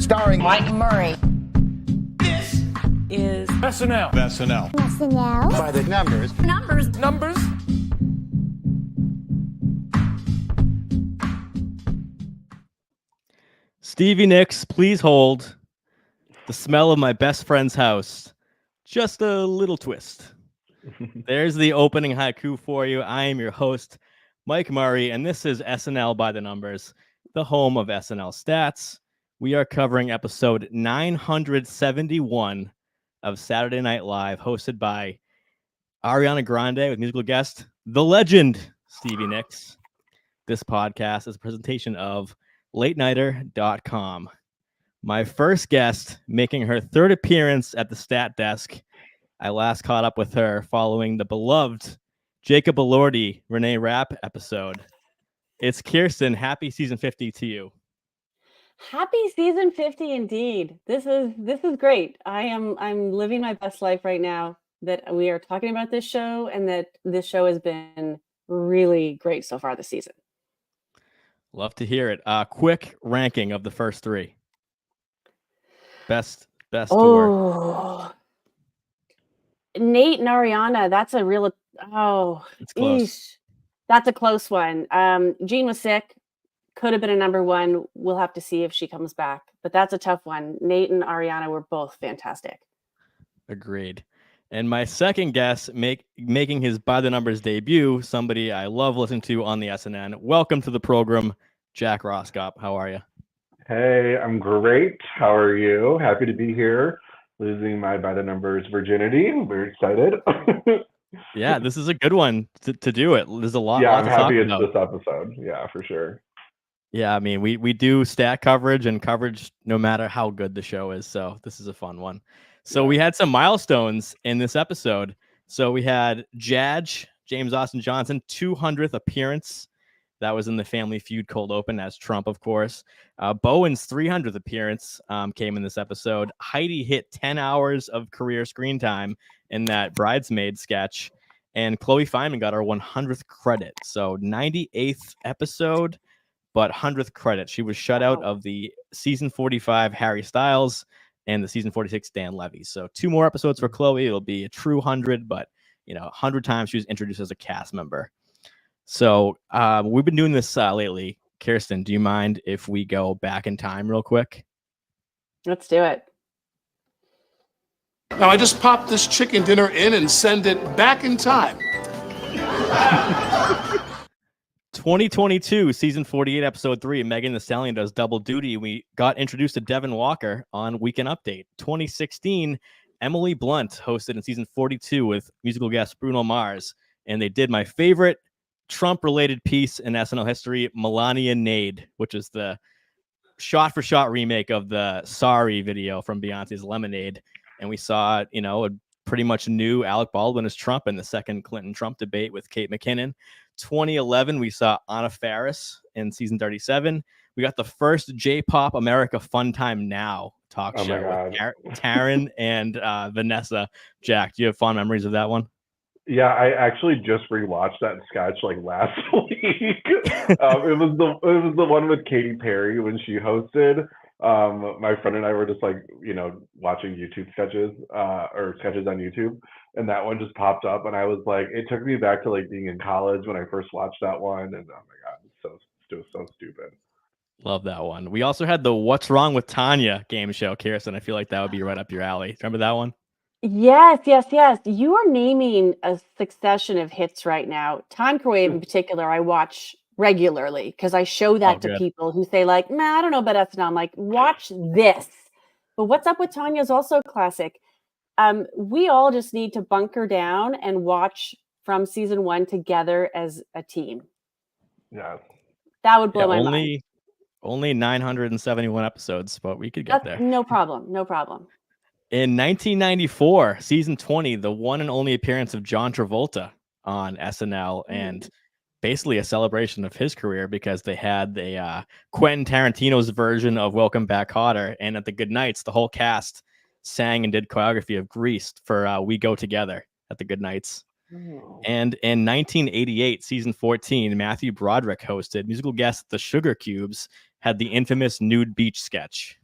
starring Mike Murray. This is SNL. SNL by the numbers. Numbers. Stevie Nicks, please hold. The smell of my best friend's house. Just a little twist. There's the opening haiku for you. I am your host, Mike Murray, and this is SNL By The Numbers, the home of SNL stats. We are covering episode 971 of Saturday Night Live, hosted by Ariana Grande with musical guest, the legend, Stevie Nicks. This podcast is a presentation of LateNighter.com. My first guest, making her third appearance at the stat desk. I last caught up with her following the beloved Jacob Elordi Renee Rapp episode. It's Kirstin. Happy season 50 to you. Happy season 50 indeed. This is great. I'm living my best life right now that we are talking about this show, and that this show has been really great so far this season. Love to hear it. Quick ranking of the first three. Best to work. Nate and Ariana, that's a real It's close. eesh. That's a close one. Jean was sick. Could have been a number one. We'll have to see if she comes back. But that's a tough one. Nate and Ariana were both fantastic. Agreed. And my second guest, making his By The Numbers debut, somebody I love listening to on the SNN. Welcome to the program, Jack Roskopp. How are you? Hey, I'm great. How are you? Happy to be here. Losing my By The Numbers virginity. I'm very excited. Yeah, this is a good one to do it. There's a lot. Yeah, lot I'm to talk happy it's about. this episode. Yeah, for sure. Yeah, I mean, we do stat coverage and coverage no matter how good the show is. So this is a fun one. So we had some milestones in this episode. So we had James Austin Johnson, 200th appearance. That was in the Family Feud cold open as Trump, of course. Bowen's 300th appearance came in this episode. Heidi hit 10 hours of career screen time in that Bridesmaid sketch. And Chloe Fineman got her 100th credit. So 98th episode, but 100th credit. She was shut out of the season 45 Harry Styles and the season 46 Dan Levy. So 2 more episodes for Chloe. It'll be a true 100, but 100 times she was introduced as a cast member. So we've been doing this lately. Kirstin, do you mind if we go back in time real quick? Let's do it. Now I just pop this chicken dinner in and send it back in time. 2022, season 48, episode 3, Megan Thee Stallion does double duty. We got introduced to Devin Walker on Weekend Update. 2016, Emily Blunt hosted in season 42 with musical guest Bruno Mars. And they did my favorite Trump-related piece in SNL history, Melania Nade, which is the shot-for-shot remake of the Sorry video from Beyonce's Lemonade. And we saw, a pretty much new Alec Baldwin as Trump in the second Clinton-Trump debate with Kate McKinnon. 2011, we saw Anna Faris in season 37. We got the first J-Pop America Fun Time Now talk show with Taryn and Vanessa. Jack, do you have fond memories of that one? Yeah, I actually just rewatched that sketch last week. It was the one with Katy Perry when she hosted. My friend and I were just watching YouTube sketches or sketches on YouTube, and that one just popped up, and I was like, it took me back to being in college when I first watched that one, and oh my god, it was so stupid. Love that one. We also had the What's Wrong with Tanya game show, Kirstin. I feel like that would be right up your alley. Remember that one? Yes. You are naming a succession of hits right now. Time Crave in particular, I watch regularly because I show that to people who say I don't know about SNL. I'm like, watch this. But What's Up with Tanya is also a classic. We all just need to bunker down and watch from season 1 together as a team. Yeah. That would blow my mind. Only 971 episodes, but we could get there. No problem. In 1994, season 20, the one and only appearance of John Travolta on SNL, and basically a celebration of his career because they had Quentin Tarantino's version of Welcome Back Kotter, and at the Goodnights, the whole cast sang and did choreography of Grease for We Go Together at the Goodnights. And in 1988, season 14, Matthew Broderick hosted. Musical guest The Sugar Cubes had the infamous nude beach sketch.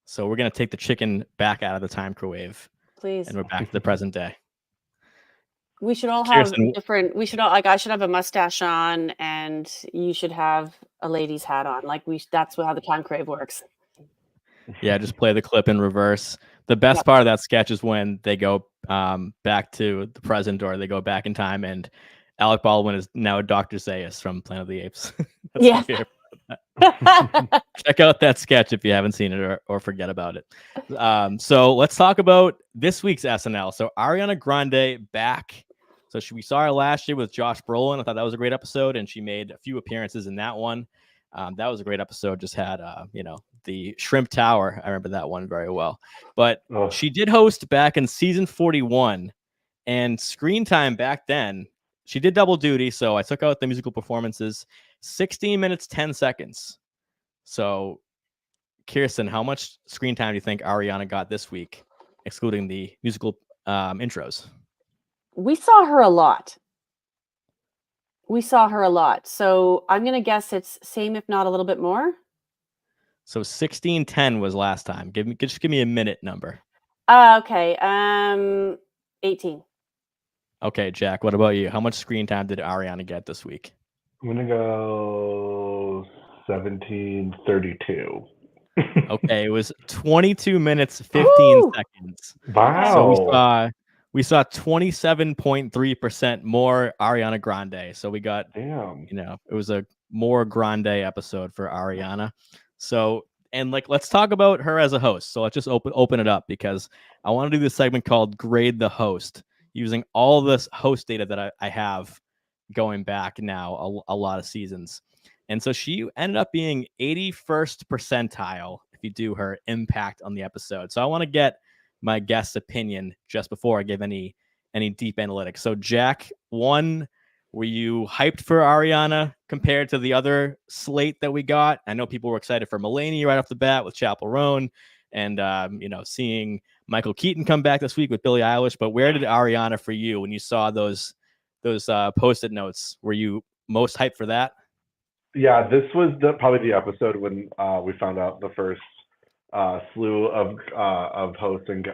So we're gonna take the chicken back out of the time microwave, Please. and we're back to the present day. We should all have Kirstin, different. We should all I should have a mustache on, and you should have a lady's hat on. Like that's how the time crave works. yeah, just play the clip in reverse. The best part of that sketch is when they go back to the present, or they go back in time, and Alec Baldwin is now Dr. Zaius from Planet of the Apes. That's my favorite part of that. Check out that sketch if you haven't seen it, or forget about it. So let's talk about this week's SNL. So Ariana Grande back. So we saw her last year with Josh Brolin. I thought that was a great episode, and she made a few appearances in that one. That was a great episode. Just had, the Shrimp Tower. I remember that one very well. But she did host back in season 41, and screen time back then, she did double duty. So I took out the musical performances, 16 minutes, 10 seconds. So Kirstin, how much screen time do you think Ariana got this week, excluding the musical intros? We saw her a lot. So I'm going to guess it's same, if not a little bit more. So 16:10 was last time. Just give me a minute number. Okay. 18. Okay, Jack, what about you? How much screen time did Ariana get this week? I'm going to go 17:32. Okay, it was 22 minutes, 15 seconds. Wow. So we saw 27.3% more Ariana Grande. So we got, it was a more Grande episode for Ariana. So, and let's talk about her as a host. So let's just open it up, because I want to do this segment called Grade the Host, using all this host data that I have going back now a lot of seasons. And so she ended up being 81st percentile if you do her impact on the episode. So I want to get my guest's opinion just before I give any deep analytics. So Jack, one, were you hyped for Ariana compared to the other slate that we got? I know people were excited for Mulaney right off the bat with Chappell Roan, and seeing Michael Keaton come back this week with Billie Eilish. But where did Ariana for you when you saw those Post-it notes? Were you most hyped for that? Yeah, this was probably the episode when we found out the first slew of hosts and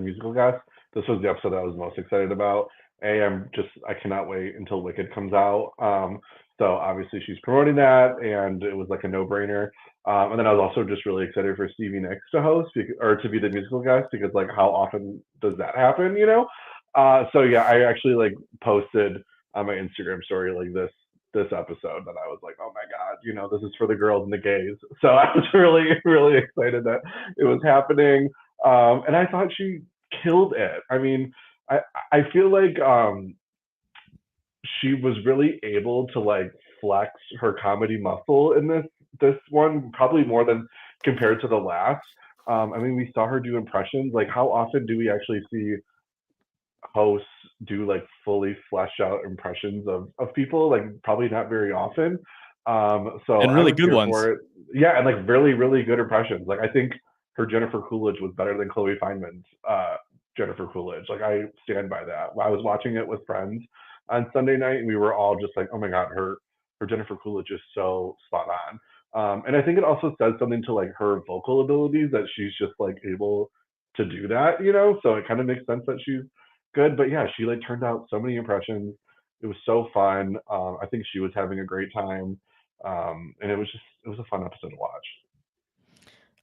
musical guests. This was the episode I was most excited about. I cannot wait until Wicked comes out. So obviously she's promoting that, and it was like a no-brainer. And then I was also just really excited for Stevie Nicks to host, or to be the musical guest, because like how often does that happen, So yeah, I actually posted on my Instagram story this episode that I was like, oh my God, this is for the girls and the gays. So I was really, really excited that it was happening. And I thought she killed it. I mean, I feel like she was really able to flex her comedy muscle in this one, probably more than compared to the last. I mean, we saw her do impressions. Like, how often do we actually see hosts do fully fleshed out impressions of people? Probably not very often. So and really good ones. Yeah, and really, really good impressions. I think her Jennifer Coolidge was better than Chloe Fineman's Jennifer Coolidge. I stand by that. I was watching it with friends on Sunday night, and we were all just like, oh my God, her Jennifer Coolidge is so spot on. And I think it also says something to her vocal abilities, that she's just able to do that, so it kind of makes sense that she's good. But yeah, she turned out so many impressions. It was so fun. I think she was having a great time. And it was a fun episode to watch.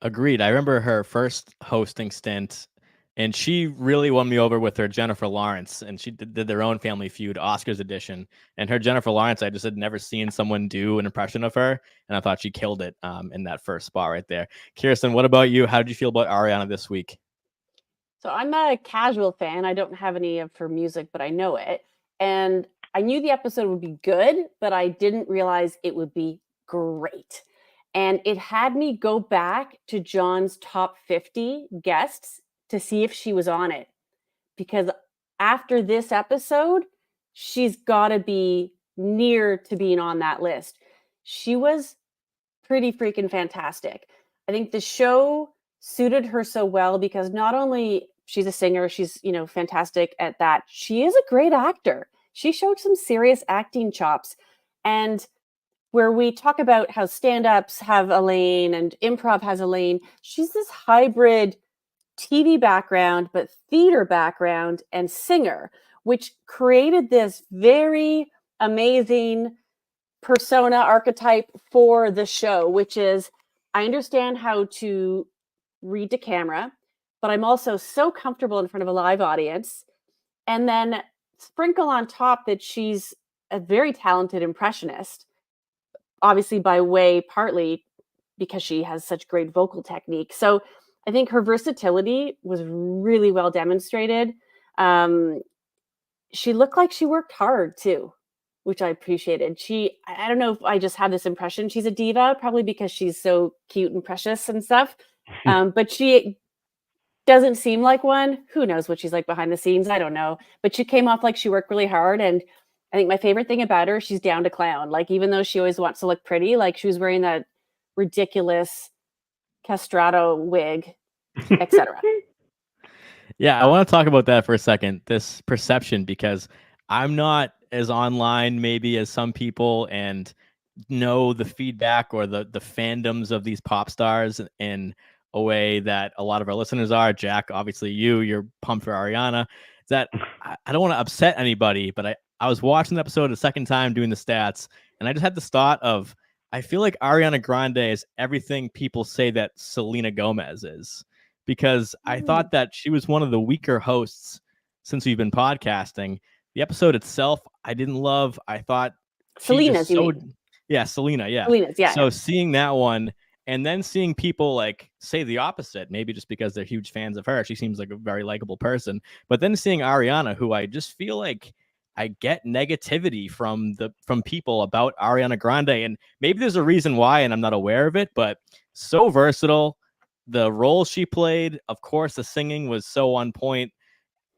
Agreed. I remember her first hosting stint, and she really won me over with her Jennifer Lawrence, and she did their own Family Feud Oscars edition. And her Jennifer Lawrence, I just had never seen someone do an impression of her, and I thought she killed it in that first spot right there. Kirstin, what about you? How did you feel about Ariana this week? So I'm a casual fan. I don't have any of her music, but I know it. And I knew the episode would be good, but I didn't realize it would be great. And it had me go back to John's top 50 guests to see if she was on it. Because after this episode, she's got to be near to being on that list. She was pretty freaking fantastic. I think the show suited her so well because not only she's a singer, she's, fantastic at that. She is a great actor. She showed some serious acting chops. And where we talk about how stand-ups have a lane and improv has a lane. She's this hybrid TV background, but theater background and singer, which created this very amazing persona archetype for the show, which is I understand how to read to camera, but I'm also so comfortable in front of a live audience. And then sprinkle on top that she's a very talented impressionist, obviously by way partly because she has such great vocal technique. So I think her versatility was really well demonstrated. She looked like she worked hard too, which I appreciated. I don't know if I just have this impression she's a diva, probably because she's so cute and precious and stuff. But she doesn't seem like one. Who knows what she's like behind the scenes? I don't know. But she came off like she worked really hard. And I think my favorite thing about her, she's down to clown. Like, even though she always wants to look pretty, like she was wearing that ridiculous castrato wig, etc. Yeah, I want to talk about that for a second, this perception, because I'm not as online maybe as some people and know the feedback or the fandoms of these pop stars in a way that a lot of our listeners are. Jack, obviously you're pumped for Ariana. That I don't want to upset anybody, but I was watching the episode a second time doing the stats, and I just had this thought of, I feel like Ariana Grande is everything people say that Selena Gomez is, because I thought that she was one of the weaker hosts since we've been podcasting. The episode itself, I didn't love. I thought Selena's, yeah, Selena, yeah. Selena's, yeah. So seeing that one, and then seeing people like say the opposite, maybe just because they're huge fans of her. She seems like a very likable person. But then seeing Ariana, who I just feel like I get negativity from people about Ariana Grande, and maybe there's a reason why, and I'm not aware of it, but so versatile. The role she played, of course, the singing was so on point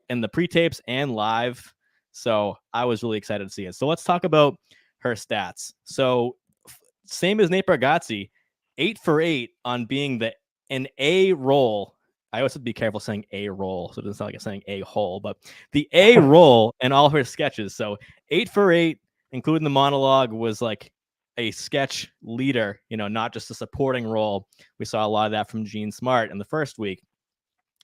in the pre-tapes and live. So I was really excited to see it. So let's talk about her stats. So same as Nate Bargatze, 8 for 8 on being an A role. I always have to be careful saying A role, so it doesn't sound like I'm saying a hole, but the A role in all her sketches. So 8 for 8, including the monologue, was like a sketch leader, not just a supporting role. We saw a lot of that from Gene Smart in the first week.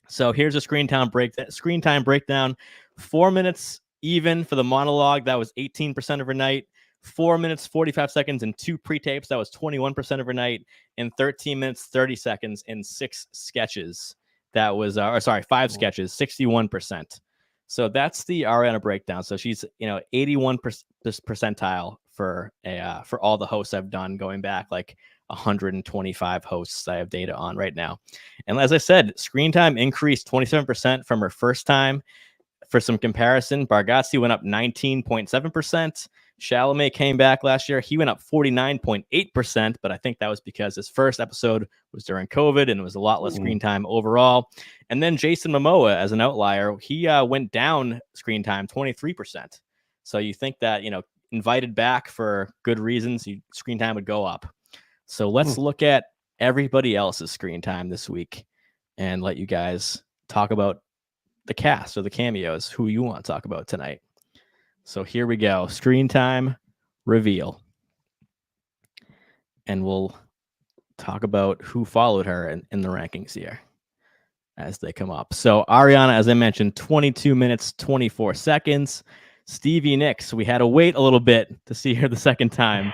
So here's a screen time breakdown. 4 minutes even for the monologue. That was 18% of her night. 4 minutes, 45 seconds in 2 pre-tapes. That was 21% of her night. And 13 minutes, 30 seconds in 6 sketches. That was, 5 sketches, 61%. So that's the Ariana breakdown. So she's, 81 percentile for all the hosts I've done, going back like 125 hosts I have data on right now. And as I said, screen time increased 27% from her first time. For some comparison, Bargatze went up 19.7%. Chalamet came back last year. He went up 49.8%, but I think that was because his first episode was during COVID and it was a lot less screen time overall. And then Jason Momoa, as an outlier, he went down screen time 23%. So you think that, invited back for good reasons, screen time would go up. So let's look at everybody else's screen time this week and let you guys talk about the cast or the cameos, who you want to talk about tonight. So here we go. Screen time reveal. And we'll talk about who followed her in the rankings here as they come up. So Ariana, as I mentioned, 22 minutes, 24 seconds. Stevie Nicks, we had to wait a little bit to see her the second time.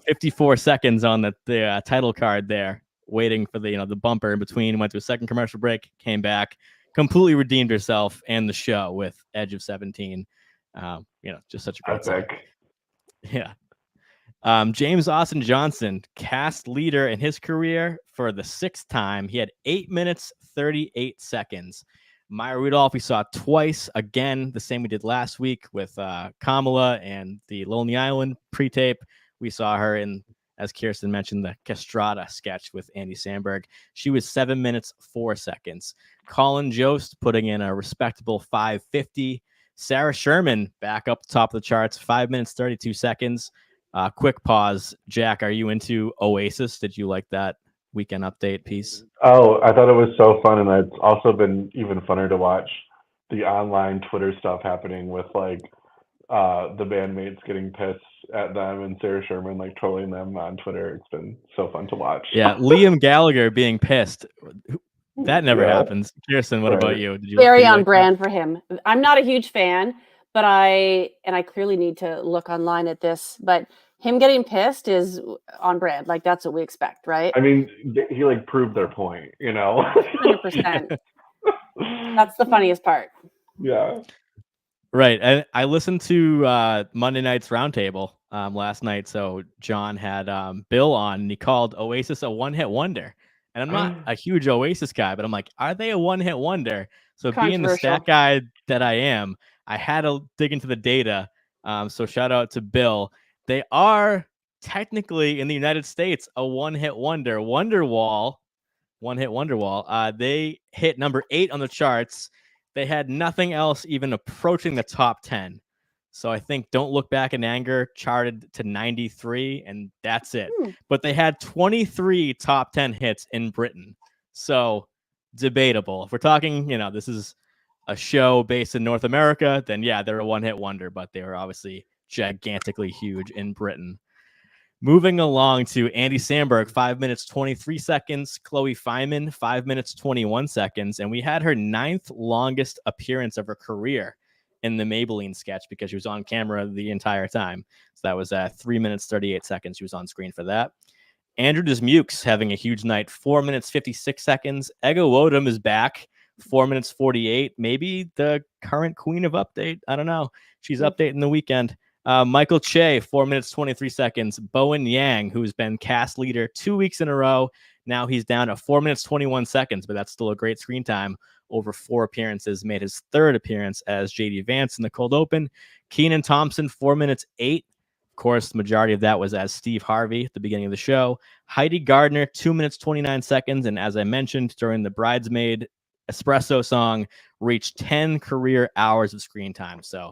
54 seconds on the title card there, waiting for the bumper in between. Went to a second commercial break, came back, completely redeemed herself and the show with Edge of 17. Just such a great song. Yeah. James Austin Johnson, cast leader in his career for the 6th time. He had 8 minutes, 38 seconds. Maya Rudolph, we saw twice, again, the same we did last week with Kamala and the Lonely Island pre-tape. We saw her in, as Kirstin mentioned, the Castrata sketch with Andy Samberg. She was 7 minutes, 4 seconds. Colin Jost putting in a respectable 5:50. Sarah Sherman back up the top of the charts, 5 minutes, 32 seconds. Quick pause. Jack, are you into Oasis? Did you like that weekend update piece? Oh, I thought it was so fun, and it's also been even funner to watch the online Twitter stuff happening with like the bandmates getting pissed at them and Sarah Sherman like trolling them on Twitter. It's been so fun to watch. Yeah, Liam Gallagher being pissed. That never happens. Kirstin, what about you? Very on brand for him. I'm not a huge fan, but I clearly need to look online at this, but him getting pissed is on brand. Like, that's what we expect, right? I mean, he like proved their point, 100%. That's the funniest part. Yeah. Right. And I listened to Monday night's roundtable last night. So John had Bill on, and he called Oasis a one-hit wonder. And I'm not a huge Oasis guy, but I'm like, are they a one-hit wonder? So being the stat guy that I am, I had to dig into the data. So shout out to Bill. They are technically in the United States a one-hit wonder. Wonderwall. They hit number 8 on the charts. They had nothing else even approaching the top 10. So I think Don't Look Back in Anger charted to 93, and that's it. But they had 23 top 10 hits in Britain. So debatable. If we're talking, this is a show based in North America, then yeah, they're a one-hit wonder, but they were obviously gigantically huge in Britain. Moving along to Andy Samberg, 5 minutes, 23 seconds. Chloe Fineman, 5 minutes, 21 seconds. And we had her 9th longest appearance of her career in the Maybelline sketch because she was on camera the entire time. So that was 3 minutes, 38 seconds. She was on screen for that. Andrew Dismukes having a huge night, 4 minutes, 56 seconds. Ego Wodum is back, 4 minutes, 48. Maybe the current queen of update. I don't know. She's updating the weekend. Michael Che, 4 minutes, 23 seconds. Bowen Yang, who's been cast leader 2 weeks in a row. Now he's down to 4 minutes, 21 seconds, but that's still a great screen time over 4 appearances. Made his 3rd appearance as JD Vance in the cold open. Kenan Thompson, 4 minutes, 8. Of course, the majority of that was as Steve Harvey at the beginning of the show. Heidi Gardner, 2 minutes, 29 seconds. And as I mentioned during the Bridesmaid Espresso song, reached 10 career hours of screen time. So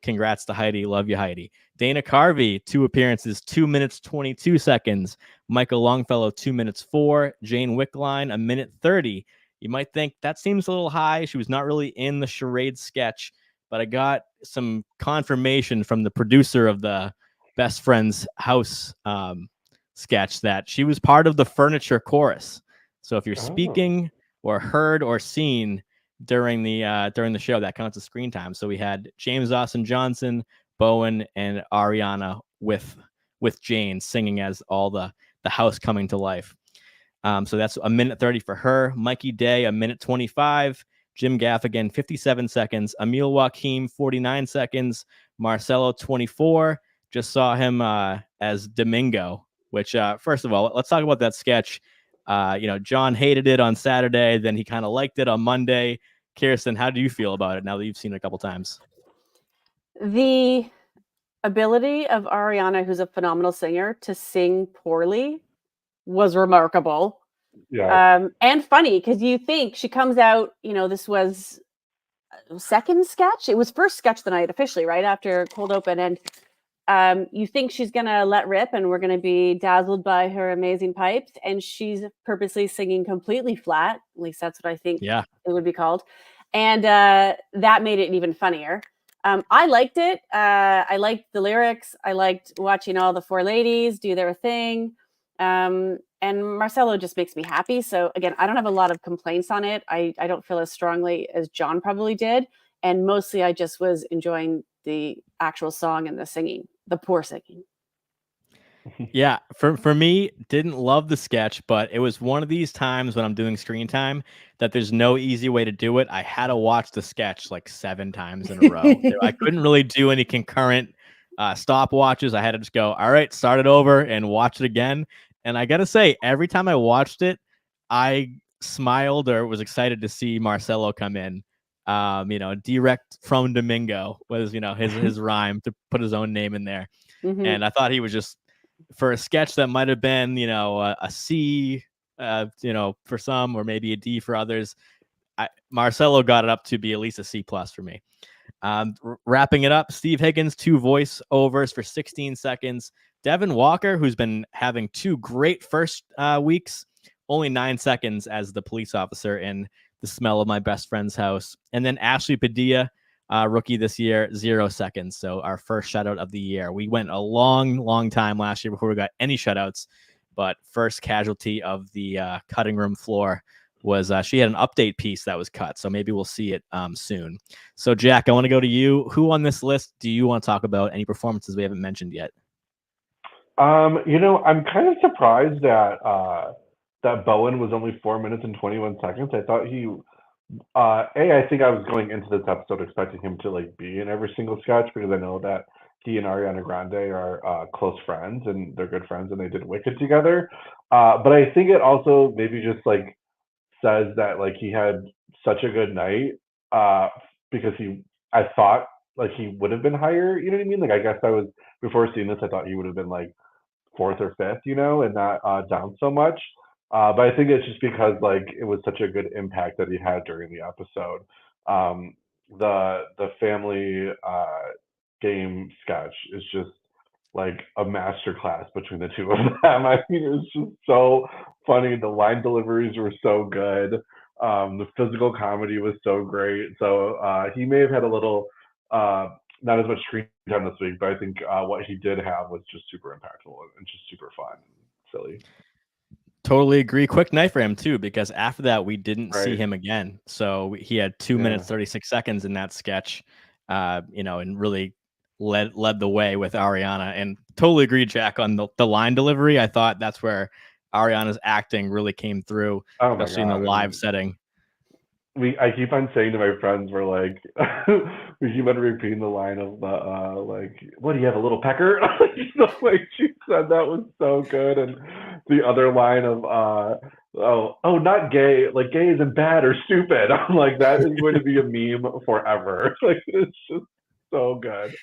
congrats to Heidi. Love you, Heidi. Dana Carvey, 2 appearances, 2 minutes, 22 seconds. Michael Longfellow, 2 minutes, 4. Jane Wickline, 1 minute, 30. You might think that seems a little high. She was not really in the charade sketch, but I got some confirmation from the producer of the Best Friends House sketch that she was part of the furniture chorus. So if you're speaking or heard or seen during the show, that counts as screen time. So we had James Austin Johnson, Bowen, and Ariana with Jane singing as all the house coming to life. So that's 1 minute 30 for her. Mikey Day, 1 minute 25. Jim Gaffigan, 57 seconds. Emil Joachim, 49 seconds. Marcelo, 24. Just saw him as Domingo, which first of all, let's talk about that sketch. John hated it on Saturday, then he kind of liked it on Monday. Kirstin, how do you feel about it now that you've seen it a couple times? The ability of Ariana, who's a phenomenal singer, to sing poorly was remarkable. Yeah. And funny, because you think she comes out, this was second sketch. It was first sketch of the night officially, right after cold open. And you think she's going to let rip and we're going to be dazzled by her amazing pipes. And she's purposely singing completely flat. At least that's what I think it would be called. And that made it even funnier. I liked it. I liked the lyrics. I liked watching all the 4 ladies do their thing. And Marcelo just makes me happy. So again, I don't have a lot of complaints on it. I don't feel as strongly as John probably did. And mostly I just was enjoying the actual song and the singing, the poor singing. Yeah, for me, didn't love the sketch, but it was one of these times when I'm doing screen time that there's no easy way to do it. I had to watch the sketch like 7 times in a row. I couldn't really do any concurrent stopwatches. I had to just go, all right, start it over and watch it again. And I got to say, every time I watched it, I smiled or was excited to see Marcelo come in. Direct from Domingo was, his rhyme to put his own name in there. Mm-hmm. And I thought he was just, for a sketch that might have been, a C, for some, or maybe a D for others, Marcelo got it up to be at least a C+ for me. Wrapping it up, Steve Higgins, 2 voiceovers for 16 seconds. Devin Walker, who's been having 2 great first weeks, only 9 seconds as the police officer in The Smell of My Best Friend's House. And then Ashley Padilla, rookie this year, 0 seconds. So our first shutout of the year. We went a long time last year before we got any shutouts, but first casualty of the cutting room floor was she had an update piece that was cut. So maybe we'll see it soon. So Jack, I want to go to you. Who on this list do you want to talk about? Any performances we haven't mentioned yet? I'm kind of surprised that Bowen was only 4 minutes and 21 seconds. I thought I think I was going into this episode expecting him to like be in every single sketch because I know that he and Ariana Grande are close friends and they're good friends and they did Wicked together. But I think it also maybe just like says that like he had such a good night because I thought like he would have been higher. You know what I mean? Like I guess before seeing this, I thought he would have been like fourth or fifth, and not down so much. But I think it's just because like it was such a good impact that he had during the episode. The family game sketch is just like a masterclass between the two of them. I mean, it's just so funny. The line deliveries were so good. The physical comedy was so great. So he may have had a little not as much screen time this week, but I think what he did have was just super impactful and just super fun and silly. Totally agree. Quick night for him too, because after that we didn't see him again. So he had 2 minutes 36 seconds in that sketch, and really led the way with Ariana. And totally agree, Jack, on the line delivery. I thought that's where Ariana's acting really came through, especially in the live setting. I keep on saying to my friends, we're like, we keep on repeating the line of like, what do you have, a little pecker? The way she said that was so good. And the other line of, not gay, like gay isn't bad or stupid. I'm like, that is going to be a meme forever. Like, it's just so good.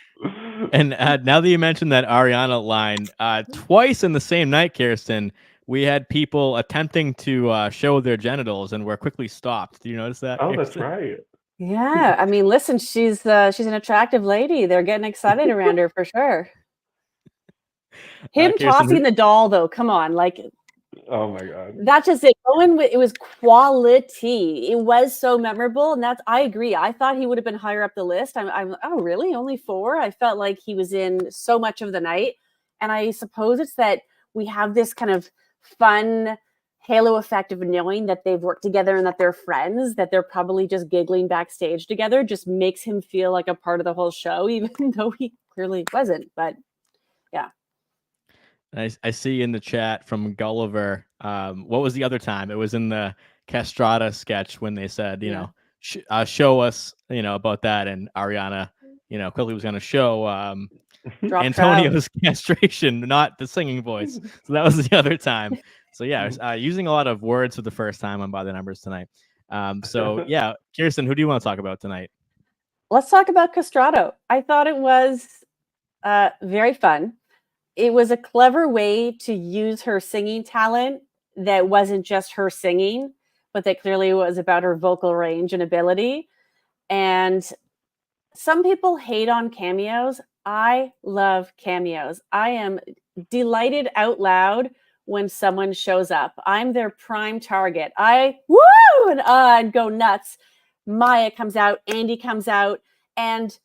And now that you mentioned that Ariana line, twice in the same night, Kirstin, we had people attempting to show their genitals and were quickly stopped. Do you notice that? Oh, that's right. Yeah, I mean, listen, she's an attractive lady. They're getting excited around her for sure. Him tossing the doll, though, come on, like. Oh my God. That's just it. It was quality. It was so memorable, and I agree. I thought he would have been higher up the list. I'm oh really? Only 4? I felt like he was in so much of the night, and I suppose it's that we have this kind of fun halo effect of knowing that they've worked together and that they're friends, that they're probably just giggling backstage together, just makes him feel like a part of the whole show, even though he clearly wasn't. But yeah. I see in the chat from Gulliver. What was the other time? It was in the Castrata sketch when they said, show us, about that. And Ariana, quickly was going to show Antonio's castration, not the singing voice. So that was the other time. So yeah, using a lot of words for the first time on By the Numbers tonight. So yeah, Kirstin, who do you want to talk about tonight? Let's talk about Castrato. I thought it was very fun. It was a clever way to use her singing talent that wasn't just her singing, but that clearly was about her vocal range and ability. And some people hate on cameos. I love cameos. I am delighted out loud when someone shows up. I'm their prime target. And go nuts. Maya comes out, Andy comes out, and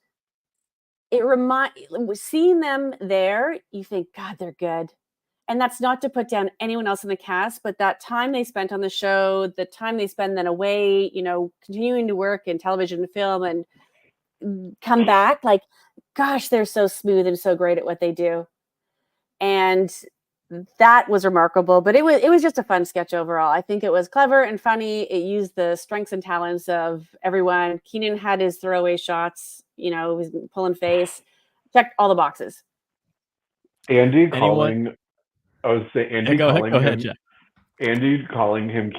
seeing them there, you think, God, they're good. And that's not to put down anyone else in the cast, but that time they spent on the show, the time they spend then away, continuing to work in television and film and come back, like, gosh, they're so smooth and so great at what they do. And that was remarkable, but it was just a fun sketch overall. I think it was clever and funny. It used the strengths and talents of everyone. Keenan had his throwaway shots, he was pulling face, checked all the boxes. Andy calling him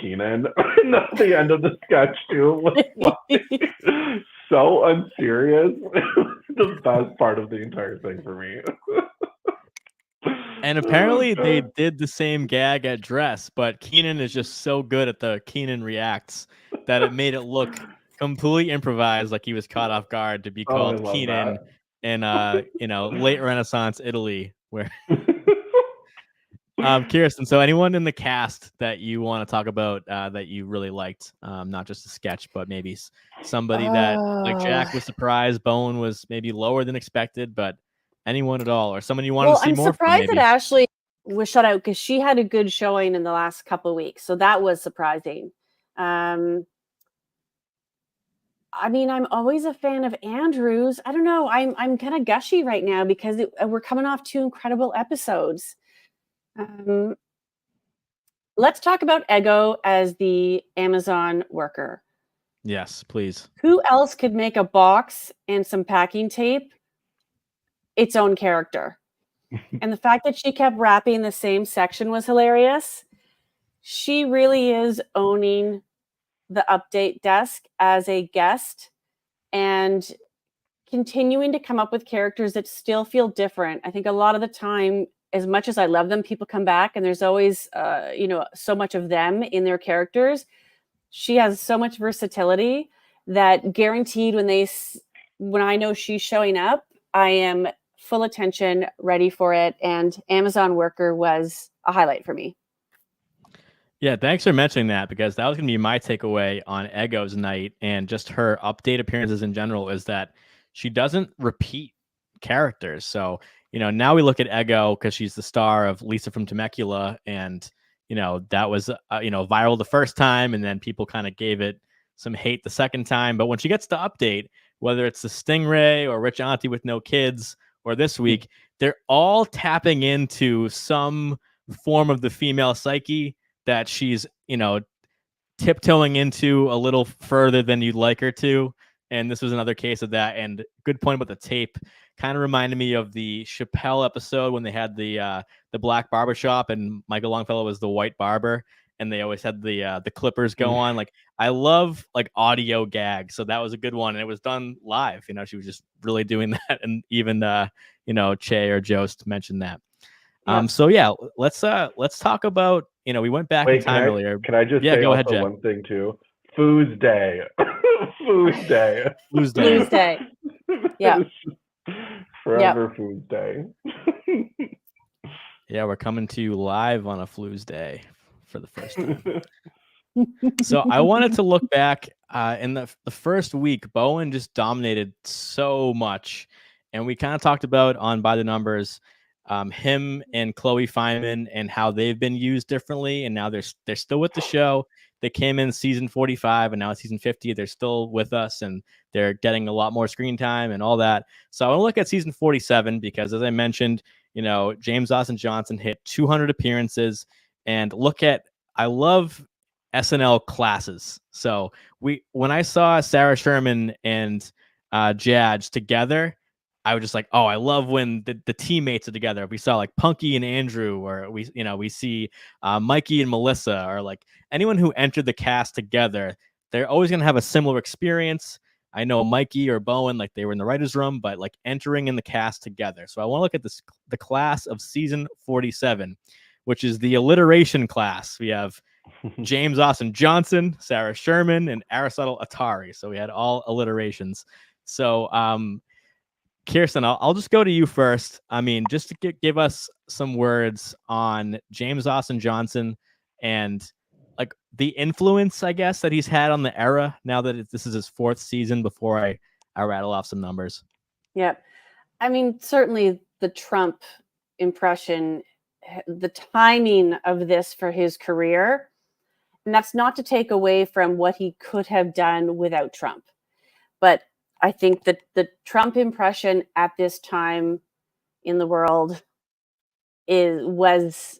Keenan at the end of the sketch too was like, so unserious. The best part of the entire thing for me. And apparently they did the same gag at Dress, but Keenan is just so good at the Keenan reacts that it made it look completely improvised, like he was caught off guard to be called Keenan in late Renaissance Italy, where Kirstin, so anyone in the cast that you want to talk about that you really liked, not just a sketch, but maybe somebody that like Jack was surprised, Bowen was maybe lower than expected, but anyone at all, or someone you wanted to see I'm more from surprised maybe? that Ashley was shut out because she had a good showing in the last couple of weeks, so that was surprising. I mean, I'm always a fan of Andrews. I don't know. I'm kind of gushy right now because we're coming off 2 incredible episodes. Let's talk about Ego as the Amazon worker. Yes, please. Who else could make a box and some packing tape its own character? And the fact that she kept wrapping the same section was hilarious. She really is owning the update desk as a guest and continuing to come up with characters that still feel different. I think a lot of the time, as much as I love them, people come back and there's always, so much of them in their characters. She has so much versatility that guaranteed when I know she's showing up, I am full attention, ready for it. And Amazon Worker was a highlight for me. Yeah, thanks for mentioning that, because that was going to be my takeaway on Ego's night and just her update appearances in general, is that she doesn't repeat characters. So, now we look at Ego because she's the star of Lisa from Temecula, and, that was, viral the first time, and then people kind of gave it some hate the second time. But when she gets to update, whether it's the Stingray or Rich Auntie with No Kids or this week, they're all tapping into some form of the female psyche that she's, tiptoeing into a little further than you'd like her to. And this was another case of that. And good point about the tape. Kind of reminded me of the Chappelle episode when they had the black barbershop and Michael Longfellow was the white barber, and they always had the clippers go on. Like, I love like audio gags, so that was a good one, and it was done live. She was just really doing that, and even Che or Jost mentioned that. Yep. So yeah, let's talk about, we went back in time earlier. Can I just say go also ahead, Jack. one thing too? Food's Day. Food's Day. Food's Day. Food's Day. Yeah. Forever Food's Day. Yeah, we're coming to you live on a Flu's Day for the first time. So I wanted to look back in the first week. Bowen just dominated so much, and we kind of talked about on By the Numbers, him and Chloe Fineman and how they've been used differently, and now they're still with the show. They came in season 45, and now it's season 50. They're still with us, and they're getting a lot more screen time and all that. So I want to look at season 47 because, as I mentioned, James Austin Johnson hit 200 appearances, and I love SNL classes. So when I saw Sarah Sherman and Jadge together, I was just like, oh, I love when the teammates are together. We saw like Punky and Andrew, or we see Mikey and Melissa, or like anyone who entered the cast together. They're always going to have a similar experience. I know Mikey or Bowen, like they were in the writer's room, but like entering in the cast together. So I want to look at the class of season 47, which is the alliteration class. We have James Austin Johnson, Sarah Sherman, and Aristotle Athari. So we had all alliterations. So, Kirstin, I'll just go to you first. I mean, just to give us some words on James Austin Johnson and like the influence, I guess, that he's had on the era now that this is his 4th season, before I rattle off some numbers. Yep. I mean, certainly the Trump impression, the timing of this for his career, and that's not to take away from what he could have done without Trump. But I think that the Trump impression at this time in the world was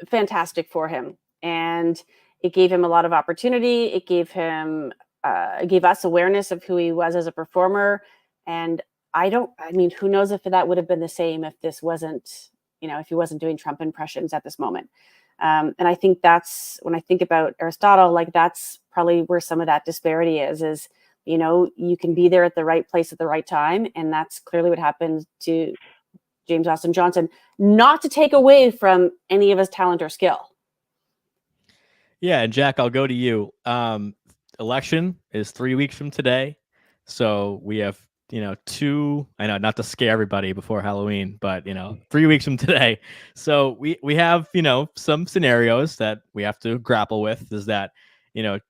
fantastic for him, and it gave him a lot of opportunity. It gave us awareness of who he was as a performer. And who knows if that would have been the same if this wasn't, if he wasn't doing Trump impressions at this moment. And I think that's, when I think about Aristotle, like that's probably where some of that disparity is, you can be there at the right place at the right time. And that's clearly what happened to James Austin Johnson, not to take away from any of his talent or skill. Yeah, and Jack, I'll go to you. Election is 3 weeks from today. So we have I know, not to scare everybody before Halloween, but 3 weeks from today. So we have, some scenarios that we have to grapple with. Is that,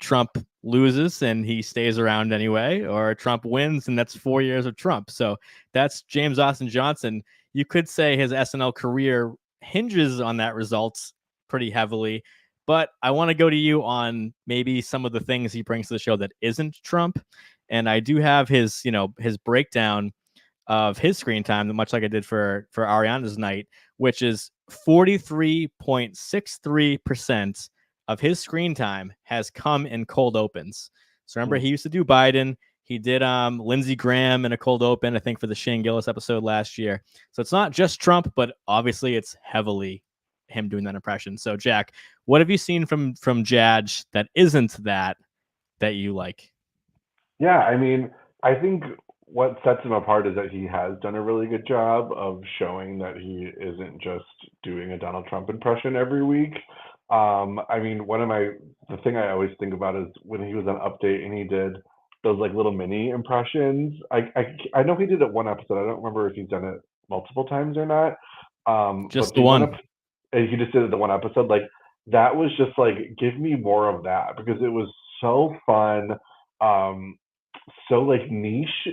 Trump loses and he stays around anyway, or Trump wins and that's 4 years of Trump. So that's James Austin Johnson. You could say his SNL career hinges on that results pretty heavily, but I want to go to you on maybe some of the things he brings to the show that isn't Trump. And I do have his breakdown of his screen time, much like I did for Ariana's night, which is 43.63% of his screen time has come in cold opens. So remember, he used to do Biden. He did Lindsey Graham in a cold open, I think, for the Shane Gillis episode last year. So it's not just Trump, but obviously it's heavily him doing that impression. So Jack, what have you seen from Jadge that isn't that you like? Yeah, I mean, I think what sets him apart is that he has done a really good job of showing that he isn't just doing a Donald Trump impression every week. I mean, the thing I always think about is when he was on Update and he did those like little mini impressions. I know he did it one episode. I don't remember if he's done it multiple times or not. Just but the one. He just did it the one episode. Like that was just like, give me more of that, because it was so fun. So like niche,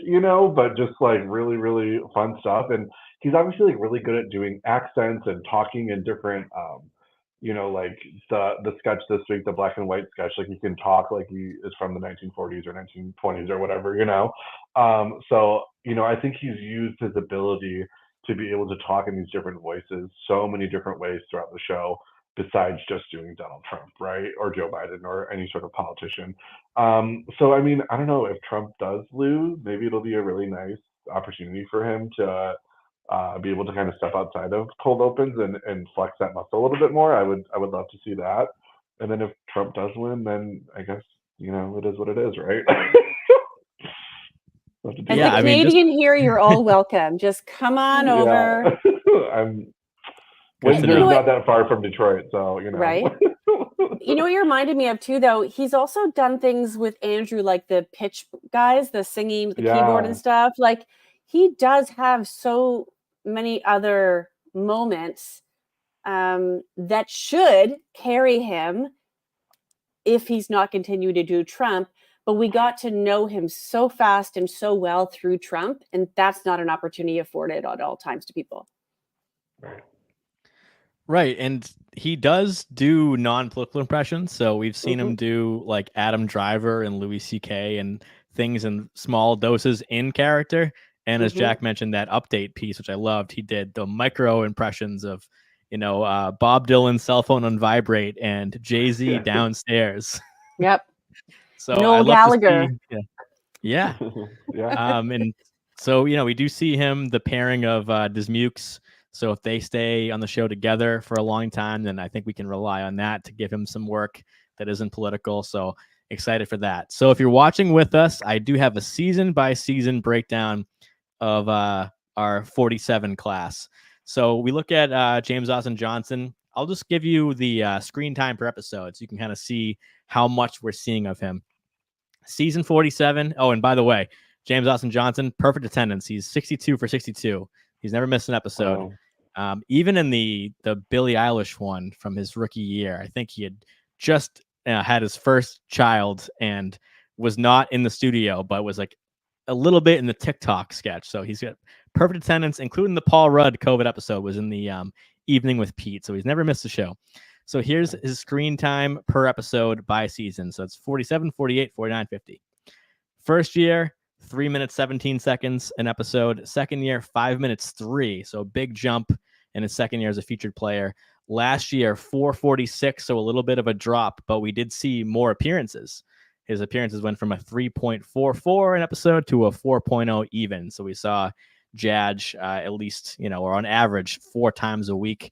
but just like really, really fun stuff. And he's obviously like really good at doing accents and talking in different, like the sketch this week, the black and white sketch, like he can talk like he is from the 1940s or 1920s or whatever, So, I think he's used his ability to be able to talk in these different voices so many different ways throughout the show, besides just doing Donald Trump, right? Or Joe Biden or any sort of politician. So, I mean, I don't know, if Trump does lose, maybe it'll be a really nice opportunity for him to be able to kind of step outside of cold opens and flex that muscle a little bit more. I would love to see that. And then if Trump does win, then I guess, it is what it is, right? As a Canadian here, you're all welcome. Just come on over. Windsor's not that far from Detroit, so right. You know what you reminded me of too, though? He's also done things with Andrew, like the pitch guys, the singing, the keyboard and stuff. Like he does have so many other moments that should carry him if he's not continuing to do Trump. But we got to know him so fast and so well through Trump, and that's not an opportunity afforded at all times to people. Right, and he does do non-political impressions. So we've seen him do like Adam Driver and Louis C.K. and things in small doses in character. And as Jack mentioned, that Update piece, which I loved, he did the micro impressions of, Bob Dylan's cell phone on vibrate and Jay-Z downstairs. Yep. So Noel Gallagher. Yeah. And so, we do see him, the pairing of Dismukes. So if they stay on the show together for a long time, then I think we can rely on that to give him some work that isn't political. So excited for that. So if you're watching with us, I do have a season by season breakdown of our 47 class. So we look at James Austin Johnson. I'll just give you the screen time per episode so you can kind of see how much we're seeing of him. Season 47. Oh, and by the way, James Austin Johnson, perfect attendance. He's 62 for 62. He's never missed an episode. Even in the Billie Eilish one from his rookie year, I think he had just had his first child and was not in the studio, but was like a little bit in the TikTok sketch. So he's got perfect attendance, including the Paul Rudd COVID episode was in the Evening with Pete. So he's never missed a show. So here's his screen time per episode by season. So it's 47, 48, 49, 50. First year, 3 minutes, 17 seconds an episode. Second year, 5 minutes, 3. So a big jump in his second year as a featured player. Last year, 4:46, so a little bit of a drop, but we did see more appearances. His appearances went from a 3.44 an episode to a 4.0 even. So we saw Jadge at least, or on average 4 times a week.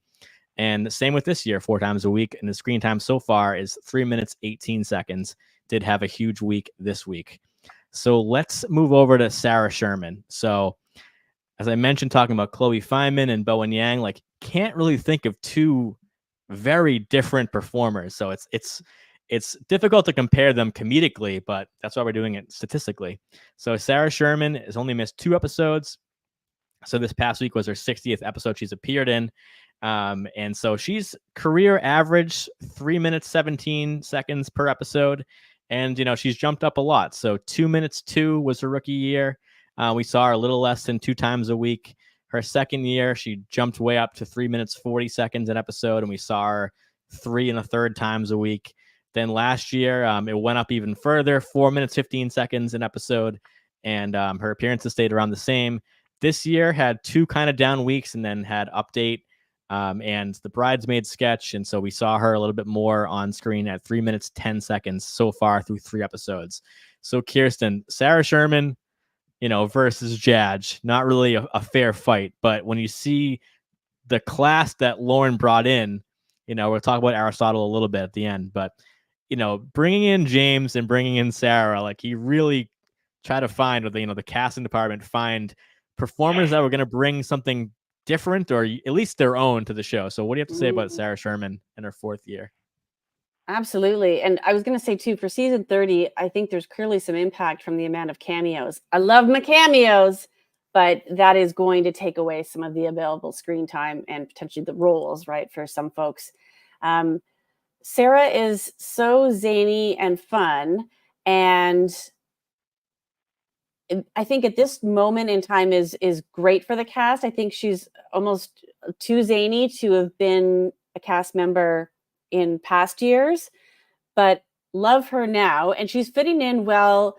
And same with this year, 4 times a week. And the screen time so far is 3 minutes, 18 seconds. Did have a huge week this week. So let's move over to Sarah Sherman. So as I mentioned, talking about Chloe Fineman and Bowen Yang, like can't really think of two very different performers. So it's difficult to compare them comedically, but that's why we're doing it statistically. So Sarah Sherman has only missed 2 episodes. So this past week was her 60th episode she's appeared in. And so she's career average 3 minutes 17 seconds per episode. And, she's jumped up a lot. So 2 minutes 2 was her rookie year. We saw her a little less than 2 times a week. Her second year, she jumped way up to 3 minutes 40 seconds an episode. And we saw her 3 1/3 times a week. Then last year, it went up even further, 4 minutes 15 seconds an episode. And her appearances stayed around the same. This year had 2 kind of down weeks and then had Update and the Bridesmaid sketch. And so we saw her a little bit more on screen at 3 minutes 10 seconds so far through 3 episodes. So Kirstin, Sarah Sherman, versus Jadge, not really a fair fight. But when you see the class that Lauren brought in, we'll talk about Aristotle a little bit at the end. But, bringing in James and bringing in Sarah, like he really tried to find, or the casting department find performers that were going to bring something different or at least their own to the show. So what do you have to say about Sarah Sherman in her 4th year? Absolutely. And I was going to say too, for season 30, I think there's clearly some impact from the amount of cameos. I love my cameos, but that is going to take away some of the available screen time and potentially the roles, right, for some folks. Sarah is so zany and fun, and I think at this moment in time is great for the cast. I think she's almost too zany to have been a cast member in past years, but love her now. And she's fitting in well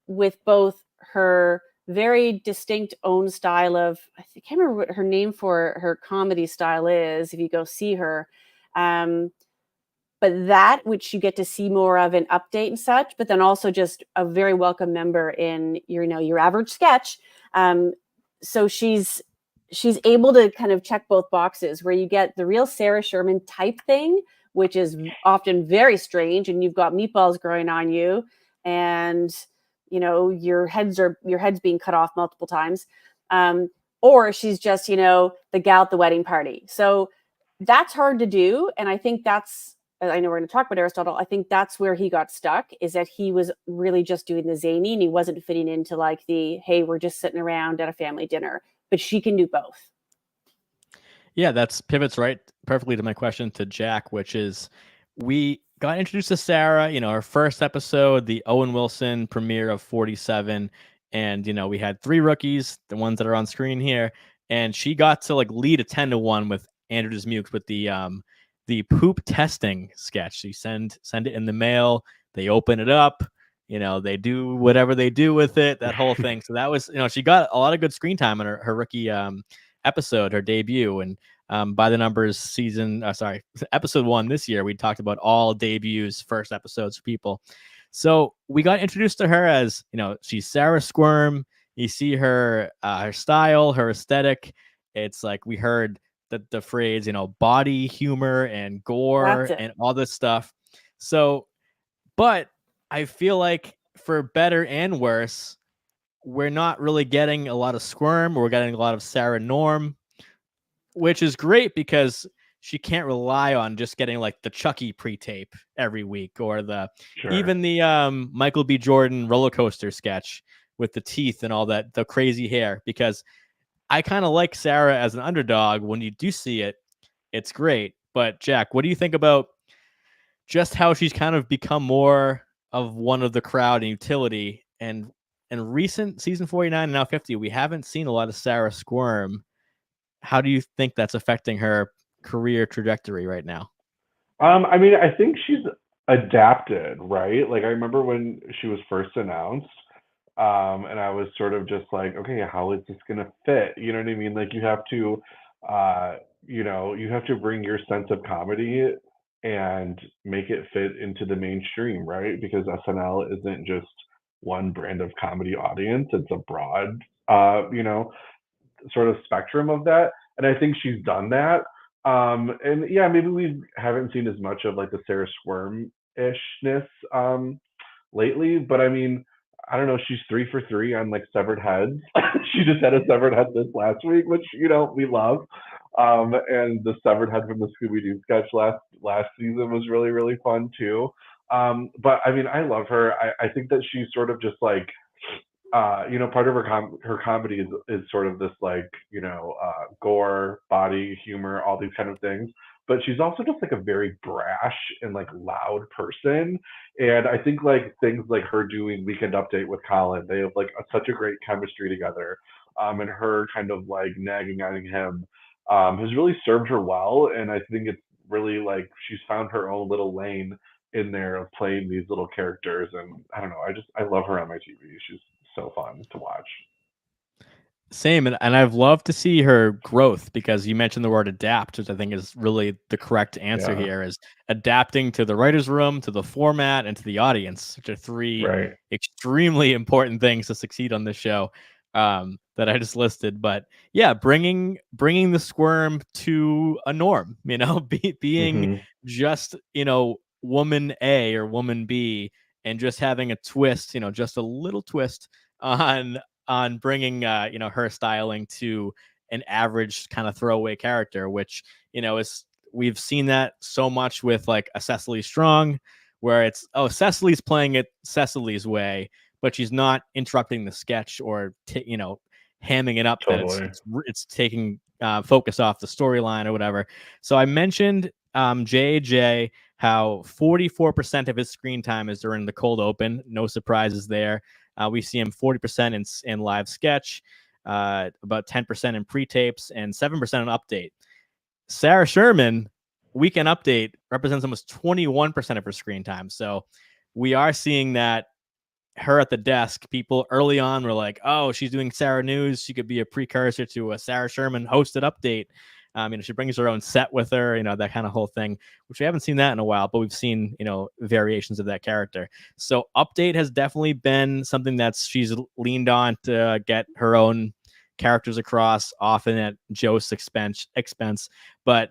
with both her very distinct own style of, I can't remember what her name for her comedy style is if you go see her. But that, which you get to see more of in Update and such, but then also just a very welcome member in your average sketch. So she's able to kind of check both boxes, where you get the real Sarah Sherman type thing, which is often very strange, and you've got meatballs growing on you, and your head's being cut off multiple times, or she's just the gal at the wedding party. So that's hard to do, and I think I know we're going to talk about Aristotle. I think that's where he got stuck, is that he was really just doing the zany and he wasn't fitting into like hey, we're just sitting around at a family dinner. But she can do both. Yeah, that's pivots right perfectly to my question to Jack, which is we got introduced to Sarah, her first episode, the Owen Wilson premiere of 47. And, we had 3 rookies, the ones that are on screen here. And she got to like lead a 10-1 with Andrew Dismukes with the poop testing sketch. So you send it in the mail, they open it up, they do whatever they do with it, that whole thing. So that was, she got a lot of good screen time on her rookie episode, her debut. And By the Numbers episode 1 this year, we talked about all debuts, first episodes for people. So we got introduced to her as, she's Sarah Squirm. You see her style, her aesthetic. It's like we heard the phrase, body humor and gore and all this stuff. So, but I feel like for better and worse, we're not really getting a lot of Squirm. We're getting a lot of Sarah Norm, which is great because she can't rely on just getting like the Chucky pre-tape every week or even the Michael B. Jordan roller coaster sketch with the teeth and all that, the crazy hair, because I kind of like Sarah as an underdog. When you do see it, it's great. But Jack, what do you think about just how she's kind of become more of one of the crowd and utility? And in recent season 49 and now 50, we haven't seen a lot of Sarah Squirm. How do you think that's affecting her career trajectory right now? I think she's adapted, right? Like I remember when she was first announced, and I was sort of just like, okay, how is this gonna fit? You know what I mean? Like you have to bring your sense of comedy and make it fit into the mainstream, right? Because SNL isn't just one brand of comedy audience, it's a broad sort of spectrum of that. And I think she's done that. And yeah, maybe we haven't seen as much of like the Sarah Squirm-ishness lately, but I mean, I don't know, she's 3 for 3 on like severed heads. She just had a severed head this last week, which we love. And the severed head from the Scooby-Doo sketch last season was really, really fun too. But I mean, I love her. I think that she's sort of just like, part of her comedy is sort of this like, gore, body, humor, all these kind of things. But she's also just like a very brash and like loud person. And I think like things like her doing Weekend Update with Colin, they have like such a great chemistry together. And her kind of like nagging at him has really served her well. And I think it's really like she's found her own little lane in there of playing these little characters. And I don't know, I love her on my TV. She's so fun to watch. Same, and I've loved to see her growth, because you mentioned the word adapt, which I think is really the correct answer here, is adapting to the writer's room, to the format, and to the audience, which are three extremely important things to succeed on this show, that I just listed. But yeah, bringing the squirm to a norm, being just, woman A or woman B, and just having a twist, just a little twist on bringing her styling to an average kind of throwaway character, which is, we've seen that so much with like a Cecily Strong, where it's, Cecily's playing it Cecily's way, but she's not interrupting the sketch or hamming it up. Totally. That it's taking focus off the storyline or whatever. So I mentioned JJ, how 44% of his screen time is during the cold open. No surprises there. We see him 40% in live sketch, about 10% in pre-tapes, and 7% in update. Sarah Sherman, Weekend Update, represents almost 21% of her screen time. So we are seeing that her at the desk, people early on were like, oh, she's doing Sarah News. She could be a precursor to a Sarah Sherman hosted update. She brings her own set with her, that kind of whole thing, which we haven't seen that in a while, but we've seen, variations of that character. So update has definitely been something that she's leaned on to get her own characters across, often at Joe's expense. But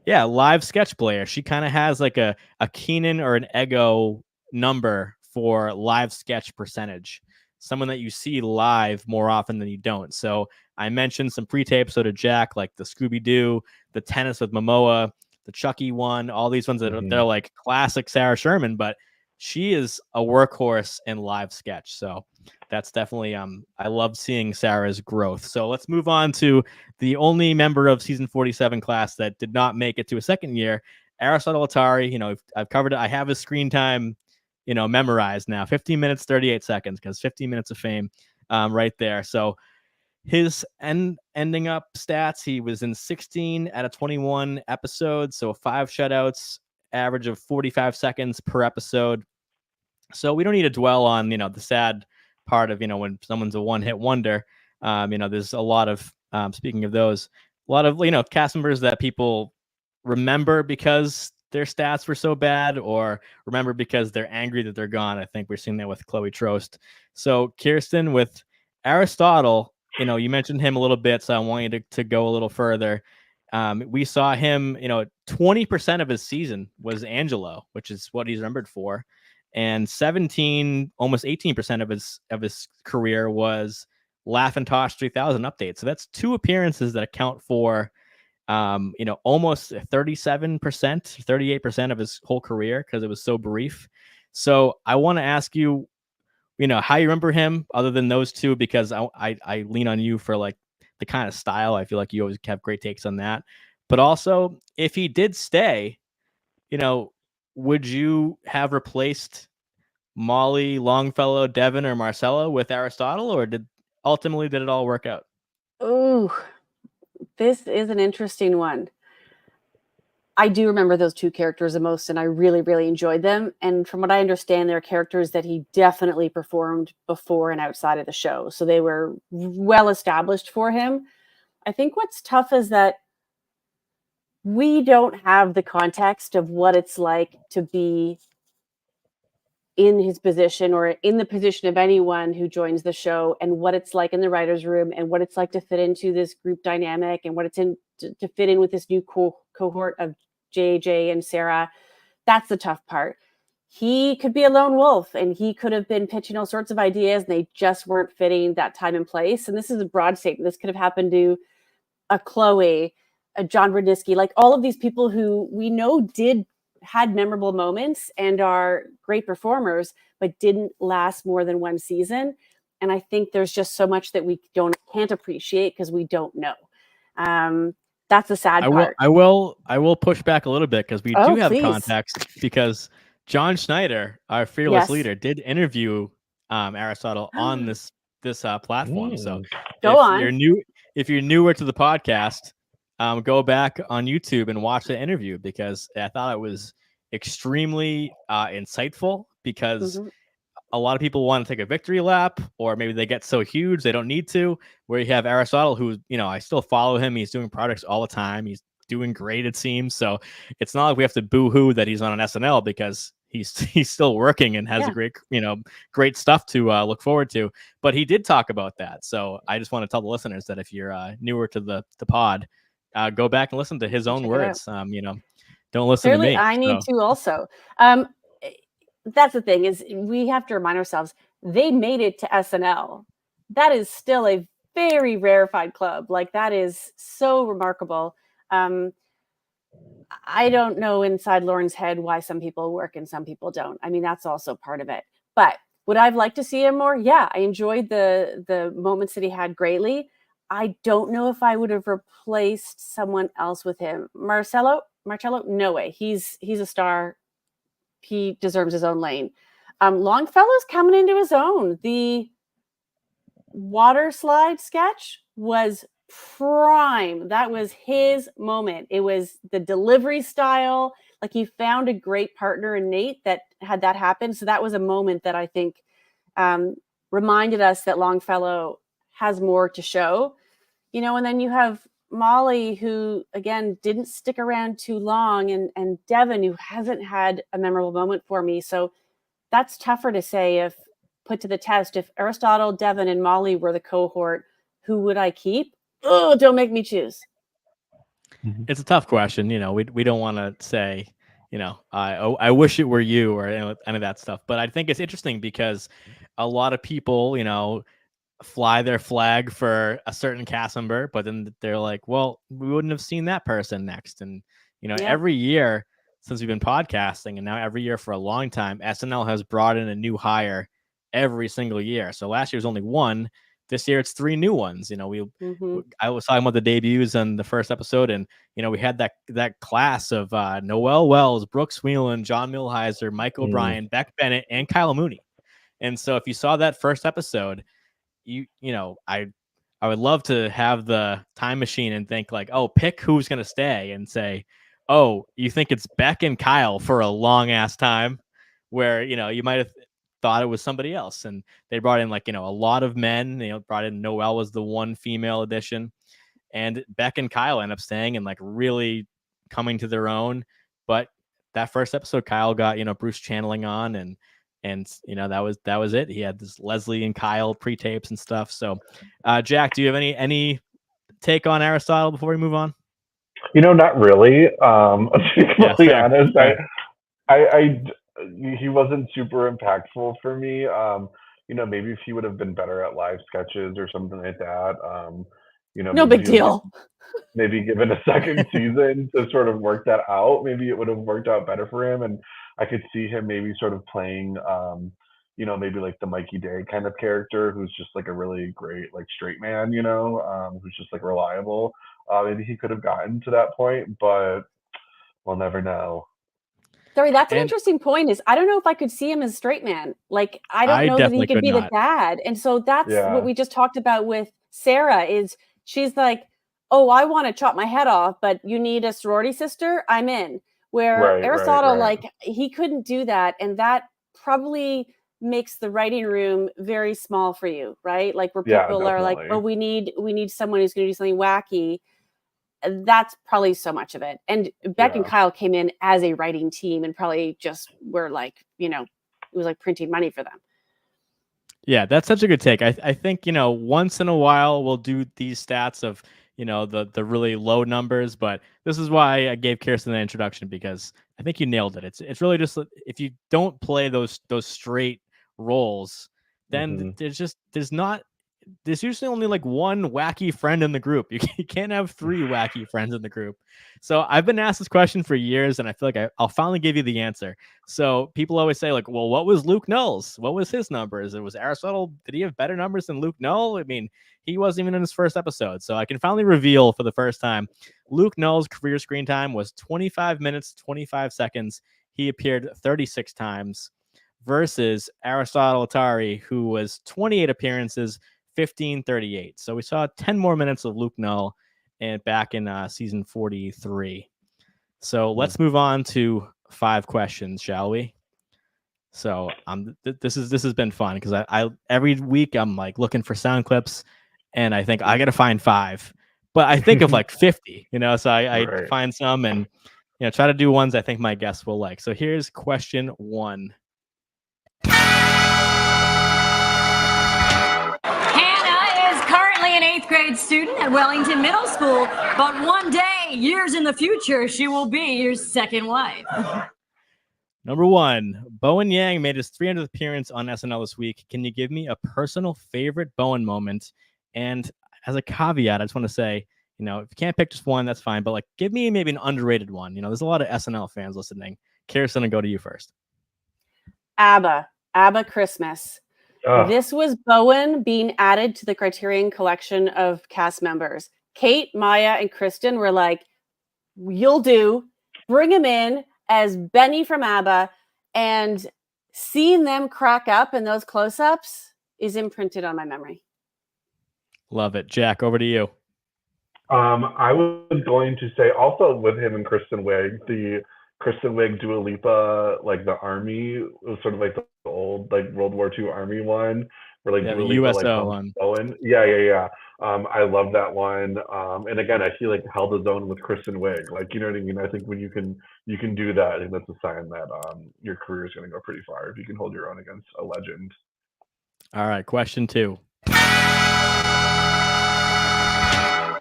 yeah, live sketch player. She kind of has like a Keenan or an Ego number for live sketch percentage. Someone that you see live more often than you don't. So I mentioned some pre-tapes, so did Jack, like the Scooby-Doo, the tennis with Momoa, the Chucky one, all these ones that are, they're like classic Sarah Sherman, but she is a workhorse in live sketch. So that's definitely, I love seeing Sarah's growth. So let's move on to the only member of season 47 class that did not make it to a second year, Aristotle Athari. I've covered it. I have his screen time memorized now, 15 minutes, 38 seconds, because 15 minutes of fame right there. So his ending up stats, he was in 16 out of 21 episodes, so 5 shutouts, average of 45 seconds per episode. So we don't need to dwell on, the sad part of, when someone's a one-hit wonder. There's a lot of, speaking of those, a lot of, cast members that people remember because their stats were so bad, or remember because they're angry that they're gone. I think we're seeing that with Chloe Trost. So Kirstin, with Aristotle, you mentioned him a little bit, so I want you to go a little further. We saw him, 20% of his season was Angelo, which is what he's remembered for. And 17, almost 18% of his career was Laugh and Tosh 3000 updates. So that's 2 appearances that account for almost 37%, 38% of his whole career, because it was so brief. So I want to ask you, how you remember him other than those 2, because I lean on you for like the kind of style. I feel like you always have great takes on that. But also, if he did stay, would you have replaced Molly, Longfellow, Devin, or Marcella with Aristotle, or did it all work out? Ooh, this is an interesting one. I do remember those 2 characters the most, and I really, really enjoyed them. And from what I understand, they're characters that he definitely performed before and outside of the show. So they were well established for him. I think what's tough is that we don't have the context of what it's like to be in his position, or in the position of anyone who joins the show, and what it's like in the writer's room, and what it's like to fit into this group dynamic, and what it's to fit in with this new cohort of JJ and Sarah. That's the tough part. He could be a lone wolf, and he could have been pitching all sorts of ideas, and they just weren't fitting that time and place. And this is a broad statement. This could have happened to a Chloe, a John Radnitsky, like all of these people who we know did had memorable moments and are great performers, but didn't last more than one season. And I think there's just so much that we can't appreciate because we don't know. That's the sad part. I will push back a little bit because we do have please. context, because John Schneider, our fearless leader, did interview Aristotle on this platform. So if you're newer to the podcast, go back on YouTube and watch the interview, because I thought it was extremely insightful, because a lot of people want to take a victory lap, or maybe they get so huge they don't need to, where you have Aristotle, who, I still follow him. He's doing products all the time. He's doing great, it seems. So it's not like we have to boo-hoo that he's on an SNL, because he's still working and has a great stuff to look forward to. But he did talk about that. So I just want to tell the listeners that if you're newer to the pod, go back and listen to his own words. Don't listen to me. I need to also. That's the thing, is we have to remind ourselves they made it to SNL. That is still a very rarefied club. Like, that is so remarkable. I don't know inside Lauren's head why some people work and some people don't. I mean, that's also part of it. But would I like to see him more? Yeah, I enjoyed the moments that he had greatly. I don't know if I would have replaced someone else with him. Marcello, no way. He's a star. He deserves his own lane. Longfellow's coming into his own. The water slide sketch was prime. That was his moment. It was the delivery style. Like, he found a great partner in Nate that had that happen. So that was a moment that I think reminded us that Longfellow has more to show. And then you have Molly, who, again, didn't stick around too long, and Devin, who hasn't had a memorable moment for me. So that's tougher to say, if put to the test. If Aristotle, Devin, and Molly were the cohort, who would I keep? Oh, don't make me choose. It's a tough question. We don't want to say, I wish it were you, or any of that stuff. But I think it's interesting because a lot of people, fly their flag for a certain cast member, but then they're like, well, we wouldn't have seen that person next. And every year since we've been podcasting, and now every year for a long time, SNL has brought in a new hire every single year. So last year was only one. This year it's 3 new ones. I was talking about the debuts on the first episode, and we had that class of Noel Wells, Brooks Wheelan, John Milheiser, Mike O'Brien, Beck Bennett, and Kyle Mooney. And so if you saw that first episode, I would love to have the time machine and think like, oh, pick who's going to stay, and say, oh, you think it's Beck and Kyle for a long ass time, where, you might have thought it was somebody else. And they brought in a lot of men, brought in Noelle was the one female addition, and Beck and Kyle end up staying and really coming to their own. But that first episode, Kyle got, Bruce channeling on, and that was it. He had this Leslie and Kyle pre-tapes and stuff. So Jack, do you have any take on Aristotle before we move on? Not really. To be completely honest, he wasn't super impactful for me. Maybe if he would have been better at live sketches or something like that. No big deal. Maybe given a second season to sort of work that out, maybe it would have worked out better for him. And I could see him maybe sort of playing, maybe like the Mikey Day kind of character, who's just a really great straight man, who's just reliable. Maybe he could have gotten to that point, but we'll never know. Sorry, that's an interesting point. Is I don't know if I could see him as straight man. I don't know that he could be the dad. And so that's what we just talked about with Sarah. Is she's like, oh, I want to chop my head off, but you need a sorority sister, I'm in. Where Aristotle, he couldn't do that. And that probably makes the writing room very small for you, right? Where people are like, oh, we need someone who's going to do something wacky. That's probably so much of it. And Beck and Kyle came in as a writing team and probably just were it was printing money for them. Yeah, that's such a good take. I think, once in a while we'll do these stats of, the really low numbers, but this is why I gave Kirstin an introduction, because I think you nailed it. It's really just, if you don't play those straight roles, then there's there's usually only like one wacky friend in the group. You can't have three wacky friends in the group. So I've been asked this question for years, and I feel like I'll finally give you the answer. So people always say like, well, what was Luke Null's? What was his numbers? It was Aristotle. Did he have better numbers than Luke Null? I mean, he wasn't even in his first episode. So I can finally reveal for the first time, Luke Null's career screen time was 25 minutes, 25 seconds. He appeared 36 times versus Aristotle Athari, who was 28 appearances, 15:38. So we saw 10 more minutes of Luke Null and back in season 43. So let's move on to 5 questions, shall we? So this has been fun because I every week I'm like looking for sound clips, and I think I got to find 5, but I think of like 50, so I find some and try to do ones I think my guests will like. So here's question 1. Hannah is currently an 8th grade student at Wellington Middle School, but one day, years in the future, she will be your second wife. Number 1, Bowen Yang made his 300th appearance on SNL this week. Can you give me a personal favorite Bowen moment? And as a caveat, I just want to say, if you can't pick just one, that's fine. But like, give me maybe an underrated one. There's a lot of SNL fans listening. Kirstin, I'll go to you first. ABBA Christmas. This was Bowen being added to the Criterion collection of cast members. Kate, Maya, and Kirstin were like, you'll do. Bring him in as Benny from ABBA. And seeing them crack up in those close-ups is imprinted on my memory. Love it. Jack, over to you. I was going to say also with him and Kristen Wiig, the Kristen Wiig Dua Lipa, like the army, it was sort of like the old like World War II army one, where like the Dua USO Lipa, one. Bowen. Yeah. I love that one. And again, I feel like held his own with Kristen Wiig. Like, you know what I mean? I think when you can do that, I think that's a sign that your career is going to go pretty far if you can hold your own against a legend. All right, question 2.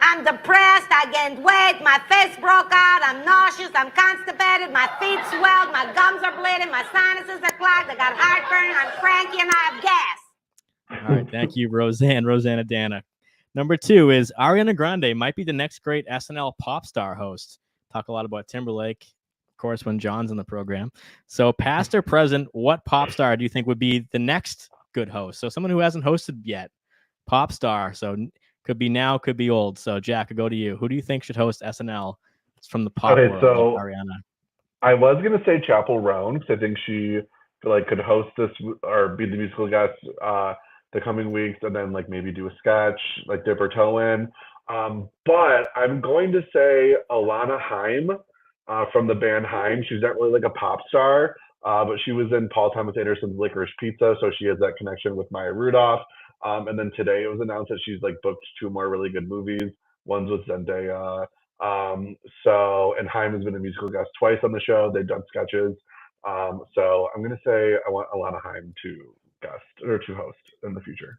I'm depressed, I gained weight, my face broke out, I'm nauseous, I'm constipated, my feet swelled, my gums are bleeding, my sinuses are clogged, I got heartburn, I'm cranky, and I have gas. All right, thank you, Rosanna Dana. Number 2 is Ariana Grande might be the next great SNL pop star host. Talk a lot about Timberlake, of course, when John's in the program. So past or present, what pop star do you think would be the next good host? So someone who hasn't hosted yet, pop star. So could be now, could be old. So Jack, I'll go to you. Who do you think should host SNL? It's from the pop world, so Ariana. I was gonna say Chappell Roan because I think she could host this or be the musical guest the coming weeks, and then like maybe do a sketch, like dip her toe in. But I'm going to say Alana Haim from the band Haim. She's not really like a pop star, but she was in Paul Thomas Anderson's Licorice Pizza, so she has that connection with Maya Rudolph. And then today it was announced that she's like booked 2 more really good movies. One's with Zendaya. And Haim has been a musical guest twice on the show. They've done sketches. So I'm gonna say I want Alana Haim to guest or to host in the future.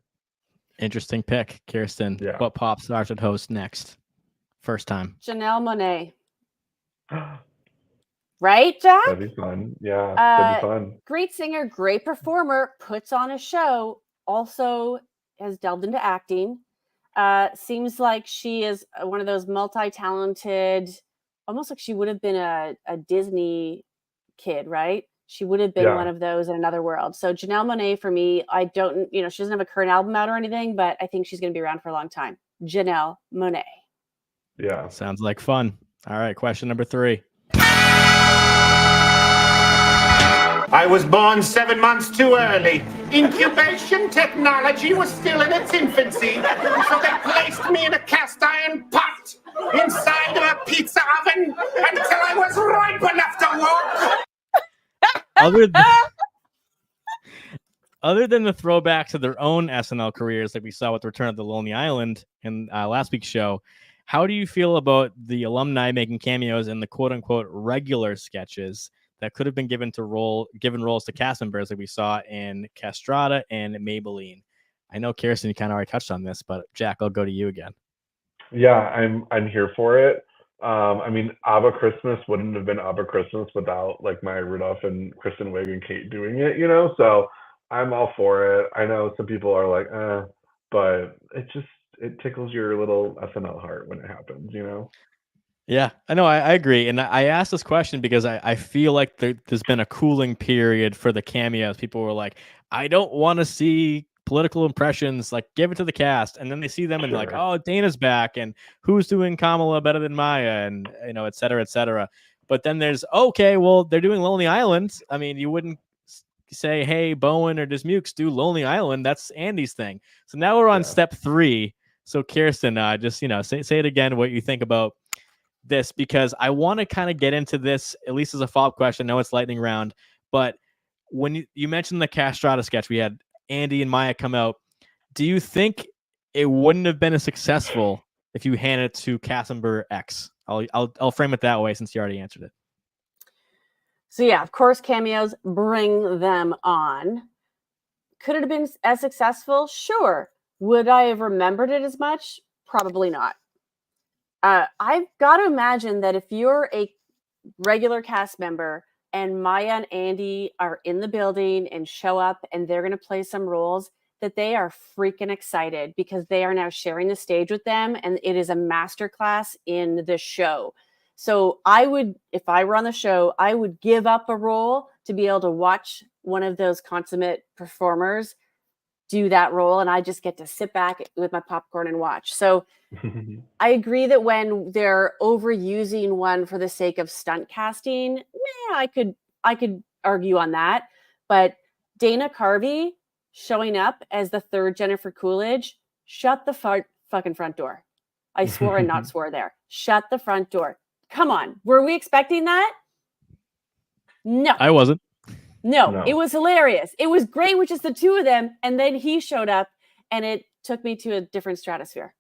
Interesting pick, Kirstin. Yeah. What pop star should host next? First time. Janelle Monáe. Right, Jack? That'd be fun. Yeah, that'd be fun. Great singer, great performer, puts on a show, also has delved into acting. Seems like she is one of those multi-talented, almost like she would have been a Disney kid, right? She would have been one of those in another world. So Janelle Monáe for me, I don't, she doesn't have a current album out or anything, but I think she's going to be around for a long time. Janelle Monáe. Yeah. Sounds like fun. All right, question number 3. I was born 7 months too early. Incubation technology was still in its infancy, so they placed me in a cast iron pot inside of a pizza oven until I was ripe enough to walk. Other than the throwback to their own SNL careers, like we saw with Return of the Lonely Island in last week's show, how do you feel about the alumni making cameos in the quote-unquote regular sketches that could have been given roles to cast members like we saw in Castrata and Maybelline? I know, Kirstin, you kind of already touched on this, but Jack, I'll go to you again. Yeah, I'm here for it. I mean, ABBA Christmas wouldn't have been ABBA Christmas without like Maya Rudolph and Kristen Wiig and Kate doing it, So I'm all for it. I know some people are like, but it tickles your little SNL heart when it happens, you know? Yeah, I know. I agree. And I asked this question because I feel like there's been a cooling period for the cameos. People were like, I don't want to see political impressions. Like, give it to the cast. And then they see them and like, oh, Dana's back. And who's doing Kamala better than Maya? And, et cetera, et cetera. But then there's, okay, well, they're doing Lonely Island. I mean, you wouldn't say, hey, Bowen or Dismukes do Lonely Island. That's Andy's thing. So now we're on step 3. So Kirstin, just, say it again, what you think about this, because I want to kind of get into this at least as a follow-up question. I know it's lightning round, but when you mentioned the Castrata sketch, we had Andy and Maya come out. Do you think it wouldn't have been as successful if you handed it to cast member X? I'll frame it that way since you already answered it. So yeah, of course, cameos, bring them on. Could it have been as successful? Sure. Would I have remembered it as much? Probably not. I've got to imagine that if you're a regular cast member and Maya and Andy are in the building and show up and they're going to play some roles, that they are freaking excited because they are now sharing the stage with them, and it is a masterclass in the show. So I would, if I were on the show, I would give up a role to be able to watch one of those consummate performers do that role, and I just get to sit back with my popcorn and watch. So I agree that when they're overusing one for the sake of stunt casting, I could argue on that. But Dana Carvey showing up as the third Jennifer Coolidge, shut the fucking front door. I swore and not swore there. Shut the front door. Come on. Were we expecting that? No. I wasn't. No, it was hilarious. It was great with just the two of them. And then he showed up and it took me to a different stratosphere.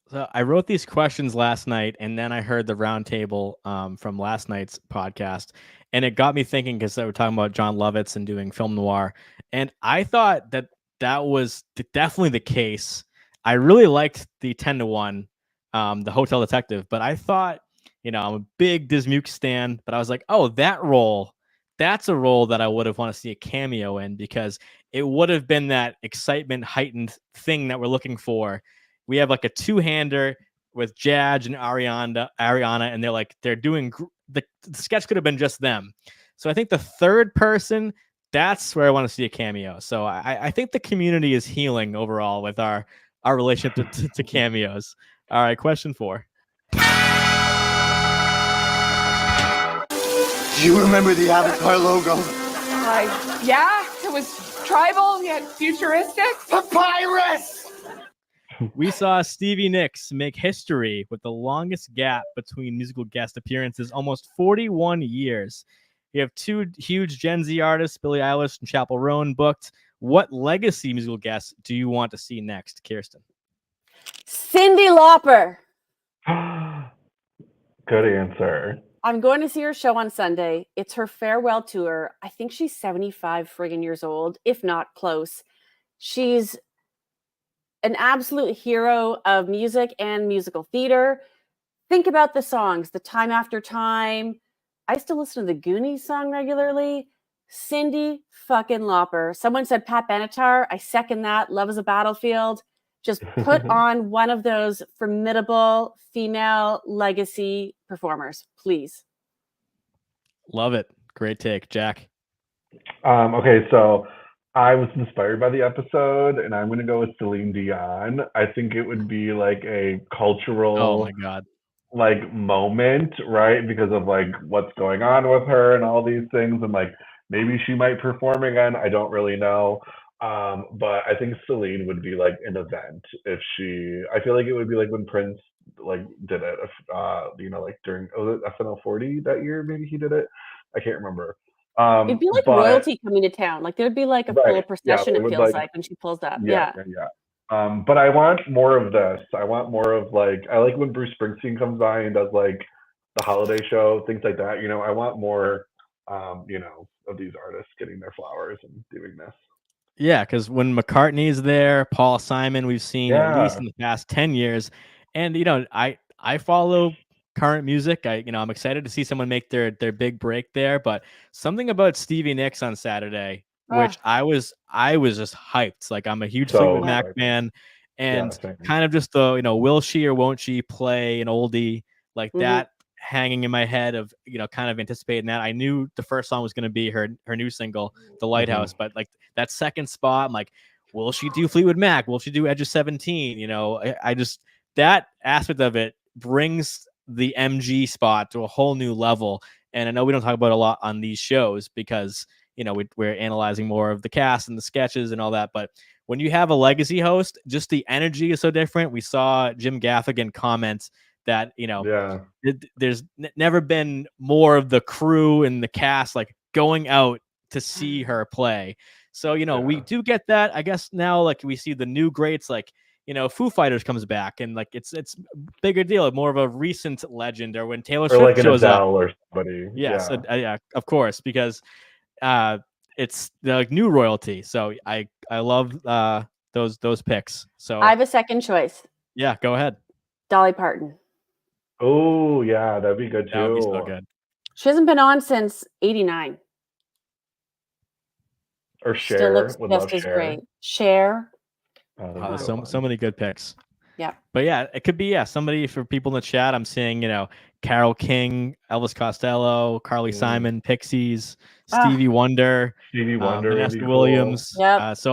So I wrote these questions last night, and then I heard the roundtable from last night's podcast, and it got me thinking because they were talking about John Lovitz and doing film noir, and I thought that was definitely the case. I really liked the 10-1, the Hotel Detective, but I thought, I'm a big Dismuke stan, but I was like, oh, that's a role that I would have wanted to see a cameo in, because it would have been that excitement heightened thing that we're looking for. We have like a two-hander with Jaj and Ariana, and they're doing the sketch could have been just them. So I think the third person, that's where I want to see a cameo. So I think the community is healing overall with our relationship to cameos. All right, question 4. Do you remember the Avatar logo? Yeah, it was tribal yet futuristic. Papyrus! We saw Stevie Nicks make history with the longest gap between musical guest appearances, almost 41 years. We have 2 huge Gen Z artists, Billie Eilish and Chappell Roan, booked. What legacy musical guests do you want to see next, Kirstin? Cyndi Lauper. Good answer. I'm going to see her show on Sunday. It's her farewell tour. I think she's 75 friggin' years old, if not close. She's an absolute hero of music and musical theater. Think about the songs, The Time After Time. I still listen to the Goonies song regularly. Cyndi fucking Lauper. Someone said Pat Benatar. I second that. Love is a Battlefield. Just put on one of those formidable female legacy performers, please. Love it. Great take, Jack. Okay, so I was inspired by the episode, and I'm going to go with Celine Dion. I think it would be like a cultural, oh my god, like moment, right? Because of like what's going on with her and all these things, and like maybe she might perform again. I don't really know. But I think Celine would be like an event if she. I feel like it would be like when Prince like did it. Like during SNL 40 that year, maybe he did it. I can't remember. It'd be like royalty coming to town. Like there'd be like a full procession. It feels like when she pulls up. Yeah. But I want more of this. I want more of like. I like when Bruce Springsteen comes by and does like the holiday show, things like that. I want more. Of these artists getting their flowers and doing this. Yeah, because when McCartney's there, Paul Simon, we've seen at least in the past 10 years. And, I follow current music. I'm excited to see someone make their big break there. But something about Stevie Nicks on Saturday which I was just hyped. Like, I'm a huge So Fleetwood Mac hyped. fan, and same. kind of just the, will she or won't she play an oldie like that hanging in my head of, kind of anticipating that. I knew the first song was going to be her new single, The Lighthouse, but like that second spot, I'm like, will she do Fleetwood Mac? Will she do Edge of 17? I just, that aspect of it brings the MG spot to a whole new level. And I know we don't talk about it a lot on these shows because, we're analyzing more of the cast and the sketches and all that. But when you have a legacy host, just the energy is so different. We saw Jim Gaffigan comment that, there's never been more of the crew and the cast like going out to see her play. So, we do get that. I guess now, like, we see the new greats, like, Foo Fighters comes back, and like it's bigger deal, more of a recent legend, or when Taylor Swift like an shows Adele up or somebody. Yes, yeah, of course, because it's the like, new royalty. So I love those picks. So I have a second choice. Yeah, go ahead. Dolly Parton. Oh yeah, that'd be good too. That would be so good. She hasn't been on since '89. Or Cher. Still looks would just love as Cher. great. Cher. So many good picks. Yeah. But yeah, it could be somebody for people in the chat. I'm seeing Carole King, Elvis Costello, Carly Simon, Pixies, Stevie Wonder, Vanessa cool. Williams. Yep. Pat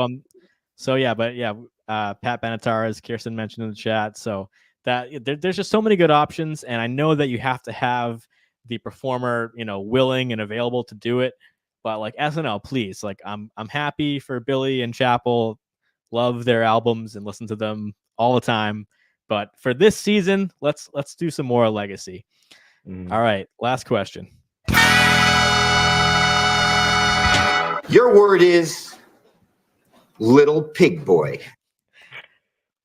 Benatar, as Kirstin mentioned in the chat. So that there's just so many good options, and I know that you have to have the performer willing and available to do it. But like SNL, please, like I'm happy for Billy and Chappell. Love their albums and listen to them all the time. But for this season, let's do some more legacy. All right, last question. Your word is little pig boy.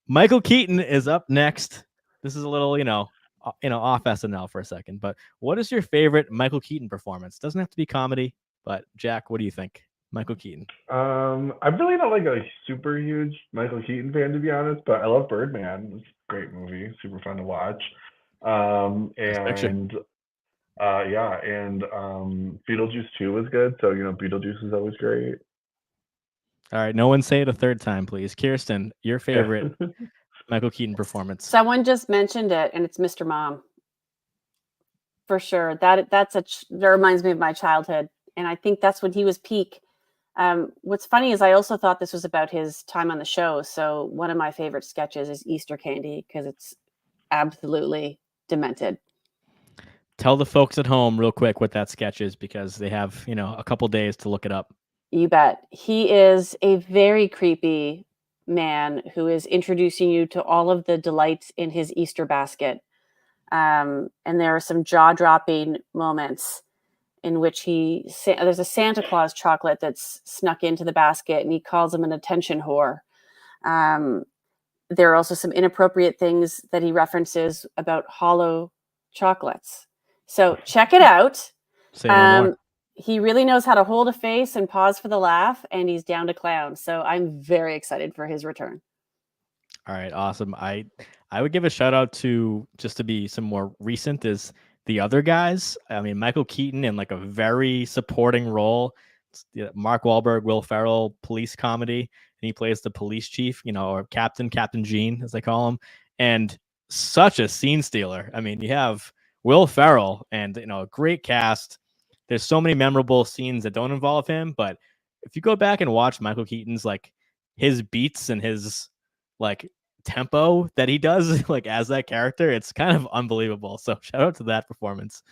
Michael Keaton is up next. This is a little, off SNL for a second. But what is your favorite Michael Keaton performance? Doesn't have to be comedy, but Jack, what do you think? Michael Keaton. I'm really not like a super huge Michael Keaton fan, to be honest, but I love Birdman. It's a great movie, super fun to watch. Beetlejuice 2 was good. So Beetlejuice is always great. All right, no one say it a third time, please. Kirsten, your favorite Michael Keaton performance. Someone just mentioned it, and it's Mr. Mom. For sure. That reminds me of my childhood, and I think that's when he was peak. What's funny is I also thought this was about his time on the show. So one of my favorite sketches is Easter Candy because it's absolutely demented. Tell the folks at home real quick what that sketch is because they have, a couple days to look it up. You bet. He is a very creepy man who is introducing you to all of the delights in his Easter basket. And there are some jaw-dropping moments in which there's a Santa Claus chocolate that's snuck into the basket, and he calls him an attention whore. There are also some inappropriate things that he references about hollow chocolates. So check it out. Say no more. He really knows how to hold a face and pause for the laugh, and he's down to clown. So I'm very excited for his return. All right, awesome. I would give a shout out to, just to be some more recent, is the other guys. I mean, Michael Keaton in like a very supporting role. Mark Wahlberg, Will Ferrell, police comedy, and he plays the police chief, or Captain Gene, as they call him, and such a scene stealer. I mean, you have Will Ferrell and a great cast. There's so many memorable scenes that don't involve him, but if you go back and watch Michael Keaton's like his beats and his like tempo that he does like as that character, it's kind of unbelievable. So shout out to that performance.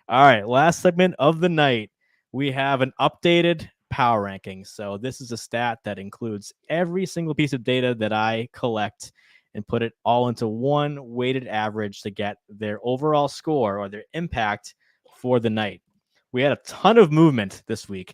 All right, last segment of the night, we have an updated power ranking. So this is a stat that includes every single piece of data that I collect and put it all into one weighted average to get their overall score or their impact for the night. We had a ton of movement this week.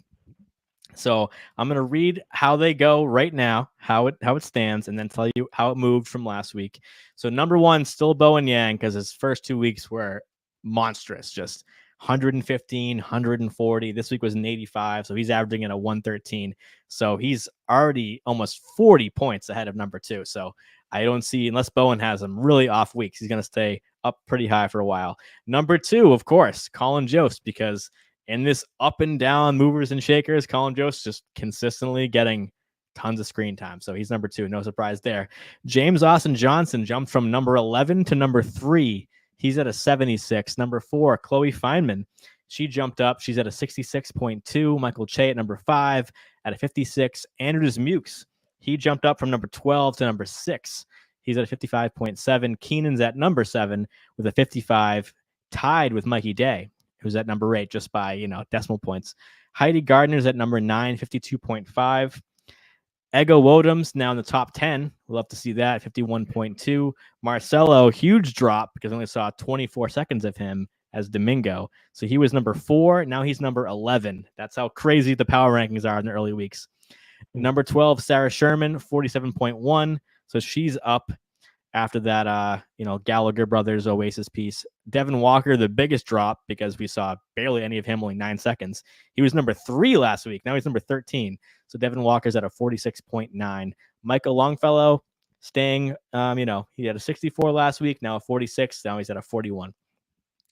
So I'm going to read how they go right now, how it stands, and then tell you how it moved from last week. So number one, still Bowen Yang, because his first 2 weeks were monstrous, just 115, 140. This week was an 85, so he's averaging in a 113. So he's already almost 40 points ahead of number two. So I don't see, unless Bowen has some really off weeks, he's going to stay up pretty high for a while. Number two, of course, Colin Jost, because in this up and down movers and shakers, Colin Jost just consistently getting tons of screen time. So he's number 2. No surprise there. James Austin Johnson jumped from number 11 to number 3. He's at a 76. Number 4, Chloe Fineman. She jumped up. She's at a 66.2. Michael Che at number 5 at a 56. Andrew Mukes. He jumped up from number 12 to number 6. He's at a 55.7. Keenan's at number 7 with a 55, tied with Mikey Day, who's at number 8 just by, decimal points. Heidi Gardner's at number 9, 52.5. Ego Wodom's now in the top 10. We'll love to see that, 51.2. Marcelo, huge drop because I only saw 24 seconds of him as Domingo. So he was number 4. Now he's number 11. That's how crazy the power rankings are in the early weeks. Number 12, Sarah Sherman, 47.1. So she's up after that, Gallagher Brothers Oasis piece. Devin Walker, the biggest drop because we saw barely any of him, only 9 seconds. He was number 3 last week. Now he's number 13. So Devin Walker's at a 46.9. Michael Longfellow staying, he had a 64 last week, now a 46. Now he's at a 41.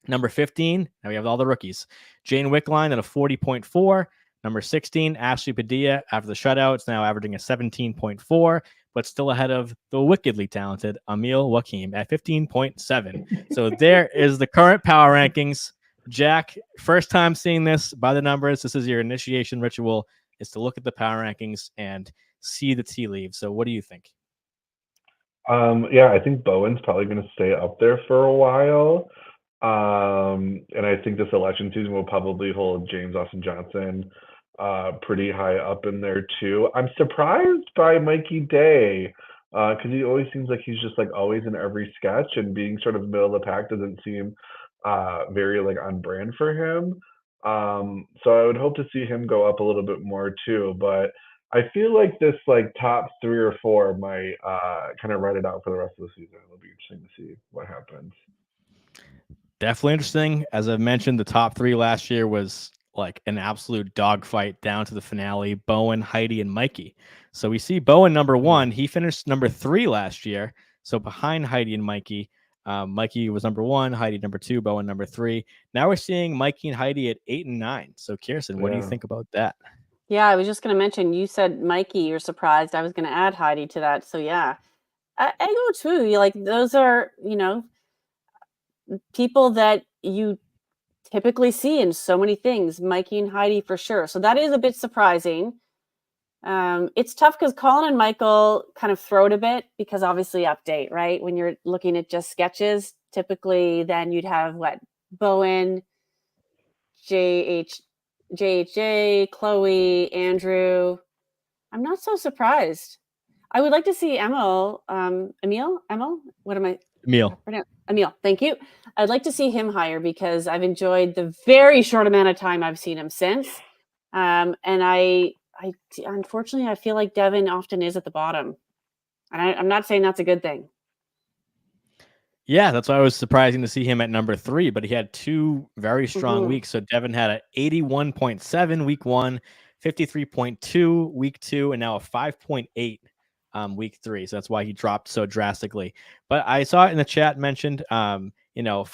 Number 15, now we have all the rookies. Jane Wickline at a 40.4. Number 16, Ashley Padilla, after the shutout, it's now averaging a 17.4, but still ahead of the wickedly talented Emil Joachim at 15.7. So there is the current power rankings. Jack, first time seeing this by the numbers. This is your initiation ritual, is to look at the power rankings and see the tea leaves. So what do you think? I think Bowen's probably going to stay up there for a while. And I think this election season will probably hold James Austin Johnson pretty high up in there too. I'm surprised by Mikey Day because he always seems like he's just like always in every sketch, and being sort of middle of the pack doesn't seem very like on brand for him. So I would hope to see him go up a little bit more too, but I feel like this like top 3 or 4 might kind of write it out for the rest of the season. It'll be interesting to see what happens. Definitely interesting. As I've mentioned, the top 3 last year was like an absolute dogfight down to the finale. Bowen, Heidi, and Mikey. So we see Bowen number 1. He finished number 3 last year. So behind Heidi and Mikey. Mikey was number 1, Heidi number 2, Bowen number 3. Now we're seeing Mikey and Heidi at 8 and 9. So Kirstin, what do you think about that? Yeah, I was just going to mention, you said Mikey, you're surprised. I was going to add Heidi to that. So yeah, I go too. Like those are, people that you typically see in so many things, Mikey and Heidi for sure. So that is a bit surprising. It's tough because Colin and Michael kind of throw it a bit because obviously update, right? When you're looking at just sketches, typically then you'd have Bowen, JHJ, Chloe, Andrew. I'm not so surprised. I would like to see Emil. What am I? Emil, thank you. I'd like to see him higher because I've enjoyed the very short amount of time I've seen him since. And I unfortunately, I feel like Devin often is at the bottom. And I'm not saying that's a good thing. Yeah, that's why it was surprising to see him at number 3, but he had 2 very strong weeks. So Devin had an 81.7 week 1, 53.2 week 2, and now a 5.8 week 3. So that's why he dropped so drastically. But I saw it in the chat mentioned, 5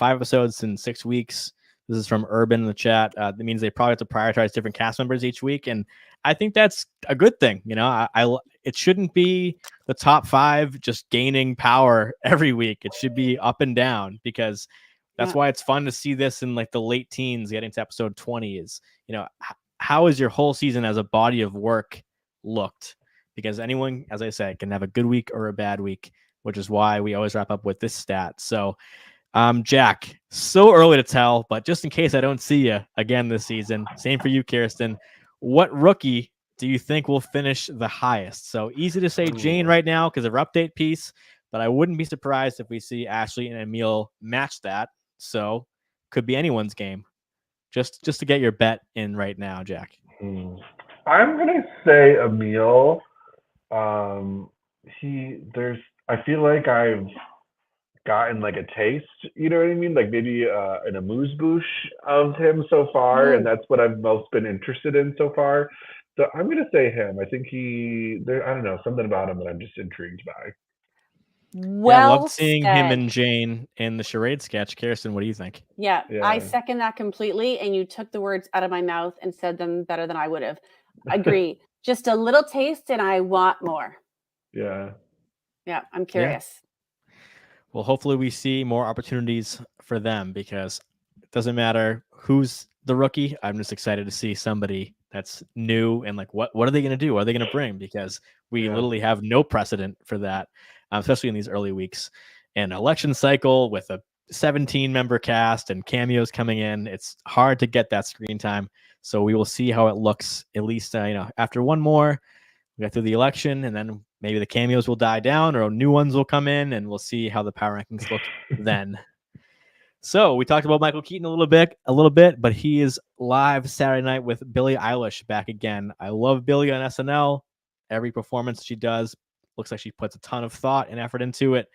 episodes in 6 weeks. This is from Urban in the chat. That means they probably have to prioritize different cast members each week. And I think that's a good thing. It shouldn't be the top 5 just gaining power every week. It should be up and down because that's why it's fun to see this in like the late teens getting to episode 20 is, how is your whole season as a body of work looked? Because anyone, as I said, can have a good week or a bad week, which is why we always wrap up with this stat. So, Jack, so early to tell, but just in case I don't see you again this season, same for you, Kirstin. What rookie do you think will finish the highest? So easy to say Jane right now because of her update piece, but I wouldn't be surprised if we see Ashley and Emil match that. So could be anyone's game. Just to get your bet in right now, Jack. I'm gonna say Emil. I feel like I've gotten like a taste, you know what I mean? Like maybe an amuse-bouche of him so far, and that's what I've most been interested in so far. So I'm gonna say him. I think I don't know, something about him that I'm just intrigued by. Yeah, I Well loved seeing him said. and Jane in the charade sketch. Kirsten, what do you think? Yeah, I Yeah. second that completely. And you took the words out of my mouth and said them better than I would have. Agree. Just a little taste, and I want more. Yeah. Yeah, I'm Yeah. curious. Well, hopefully we see more opportunities for them, because it doesn't matter who's the rookie. I'm just excited to see somebody that's new and like, what are they going to do? What are they going to bring? Because we Yeah. literally have no precedent for that, especially in these early weeks. And election cycle with a 17-member cast and cameos coming in, it's hard to get that screen time. So we will see how it looks, at least after one more. We got through the election, and then maybe the cameos will die down or new ones will come in, and we'll see how the power rankings look then. So we talked about Michael Keaton a little bit, but he is live Saturday night with Billie Eilish back again. I love Billie on SNL. Every performance she does looks like she puts a ton of thought and effort into it.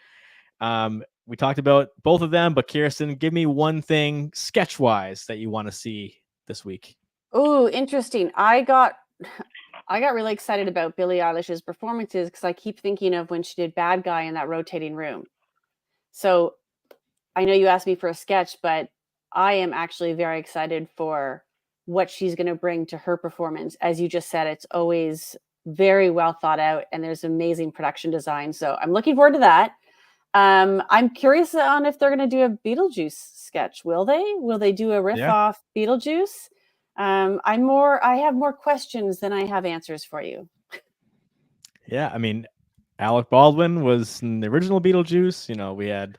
We talked about both of them, but Kirsten, give me one thing sketch-wise that you want to see this week. Oh, interesting. I got really excited about Billie Eilish's performances because I keep thinking of when she did Bad Guy in that rotating room. So I know you asked me for a sketch, but I am actually very excited for what she's going to bring to her performance. As you just said, it's always very well thought out, and there's amazing production design. So I'm looking forward to that. I'm curious on if they're going to do a Beetlejuice sketch. Will they? Will they do a riff off Beetlejuice? I have more questions than I have answers for you. Yeah, I mean, Alec Baldwin was in the original Beetlejuice. We had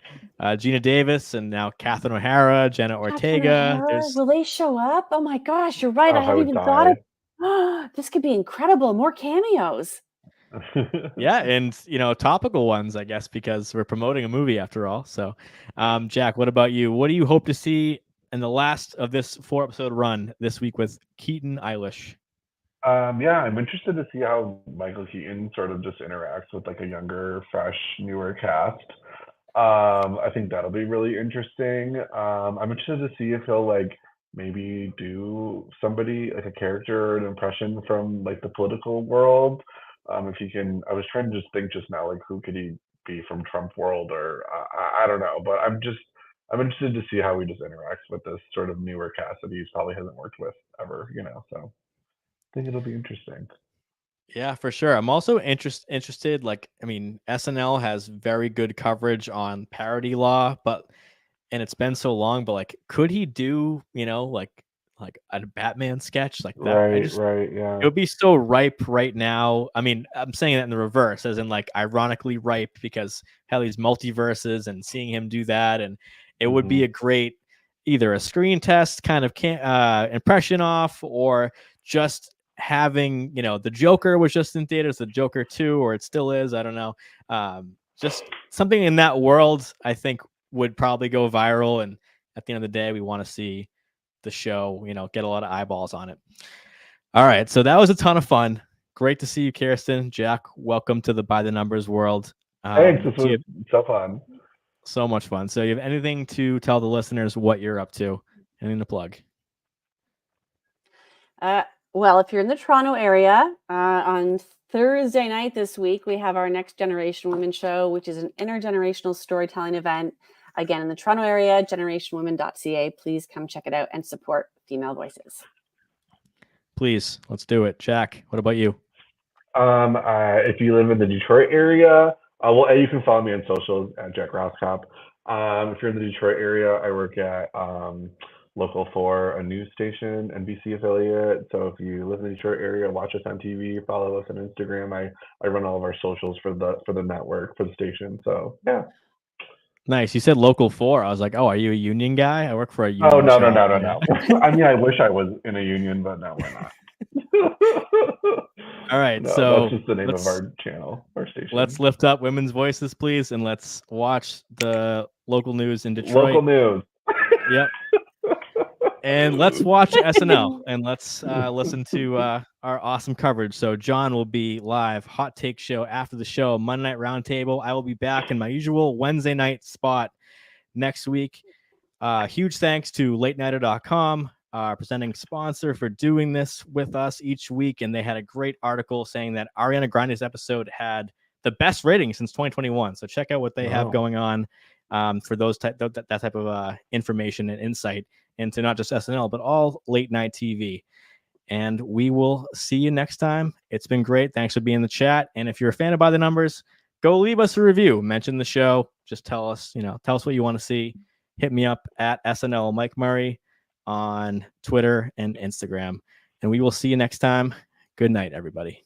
Gina Davis, and now Catherine O'Hara, Jenna Ortega. Will they show up? Oh my gosh, you're right. Oh, I haven't would even thought die. of this. Could be incredible. More cameos. Yeah, and topical ones, I guess, because we're promoting a movie after all. So, Jack, what about you? What do you hope to see in the last of this 4-episode run this week with Keaton Eilish? Yeah, I'm interested to see how Michael Keaton sort of just interacts with like a younger, fresh, newer cast. I think that'll be really interesting. I'm interested to see if he'll like maybe do somebody like a character or an impression from like the political world. If he can, I was trying to just think just now, like who could he be from Trump world, or I don't know, but I'm interested to see how he just interacts with this sort of newer cast that he probably hasn't worked with ever, so I think it'll be interesting. Yeah, for sure. I'm also interested. Like, I mean, SNL has very good coverage on parody law, and it's been so long. But like, could he do, like a Batman sketch like that? Right, yeah. It would be so ripe right now. I mean, I'm saying that in the reverse, as in like ironically ripe, because hell, he's multiverses, and seeing him do that, and it would be a great either a screen test kind of impression off, or just having the Joker was just in theaters, the Joker 2, or it still is, I don't know, just something in that world I think would probably go viral. And at the end of the day, we want to see the show get a lot of eyeballs on it. All right, so that was a ton of fun. Great to see you, Kirsten. Jack, welcome to the By the Numbers world. Thanks, this was so fun. So much fun. So you have anything to tell the listeners what you're up to? Anything to plug? Well, if you're in the Toronto area, on Thursday night this week, we have our Next Generation Women show, which is an intergenerational storytelling event. Again, in the Toronto area, generationwomen.ca. Please come check it out and support female voices. Please, let's do it. Jack, what about you? If you live in the Detroit area, well, you can follow me on socials at Jack Roskopp. If you're in the Detroit area, I work at Local 4, a news station, NBC affiliate. So if you live in the Detroit area, watch us on TV, follow us on Instagram. I run all of our socials for the network, for the station. So yeah. Nice. You said Local 4. I was like, oh, are you a union guy? I work for a union. Oh, no. I mean, I wish I was in a union, but no, we're not. All right, no, so that's just the name of our channel, our station. Let's lift up women's voices, please, and let's watch the local news in Detroit. Local news. Yep. And let's watch SNL, and let's listen to our awesome coverage. So John will be live, hot take show after the show, Monday Night Roundtable. I will be back in my usual Wednesday night spot next week. Huge thanks to LateNighter.com, presenting sponsor, for doing this with us each week. And they had a great article saying that Ariana Grande's episode had the best rating since 2021. So check out what they have going on for that type of information and insight into not just SNL, but all late night TV. And we will see you next time. It's been great. Thanks for being in the chat. And if you're a fan of By the Numbers, go leave us a review. Mention the show. Just tell us what you want to see. Hit me up at SNL Mike Murray on Twitter and Instagram. And we will see you next time. Good night, everybody.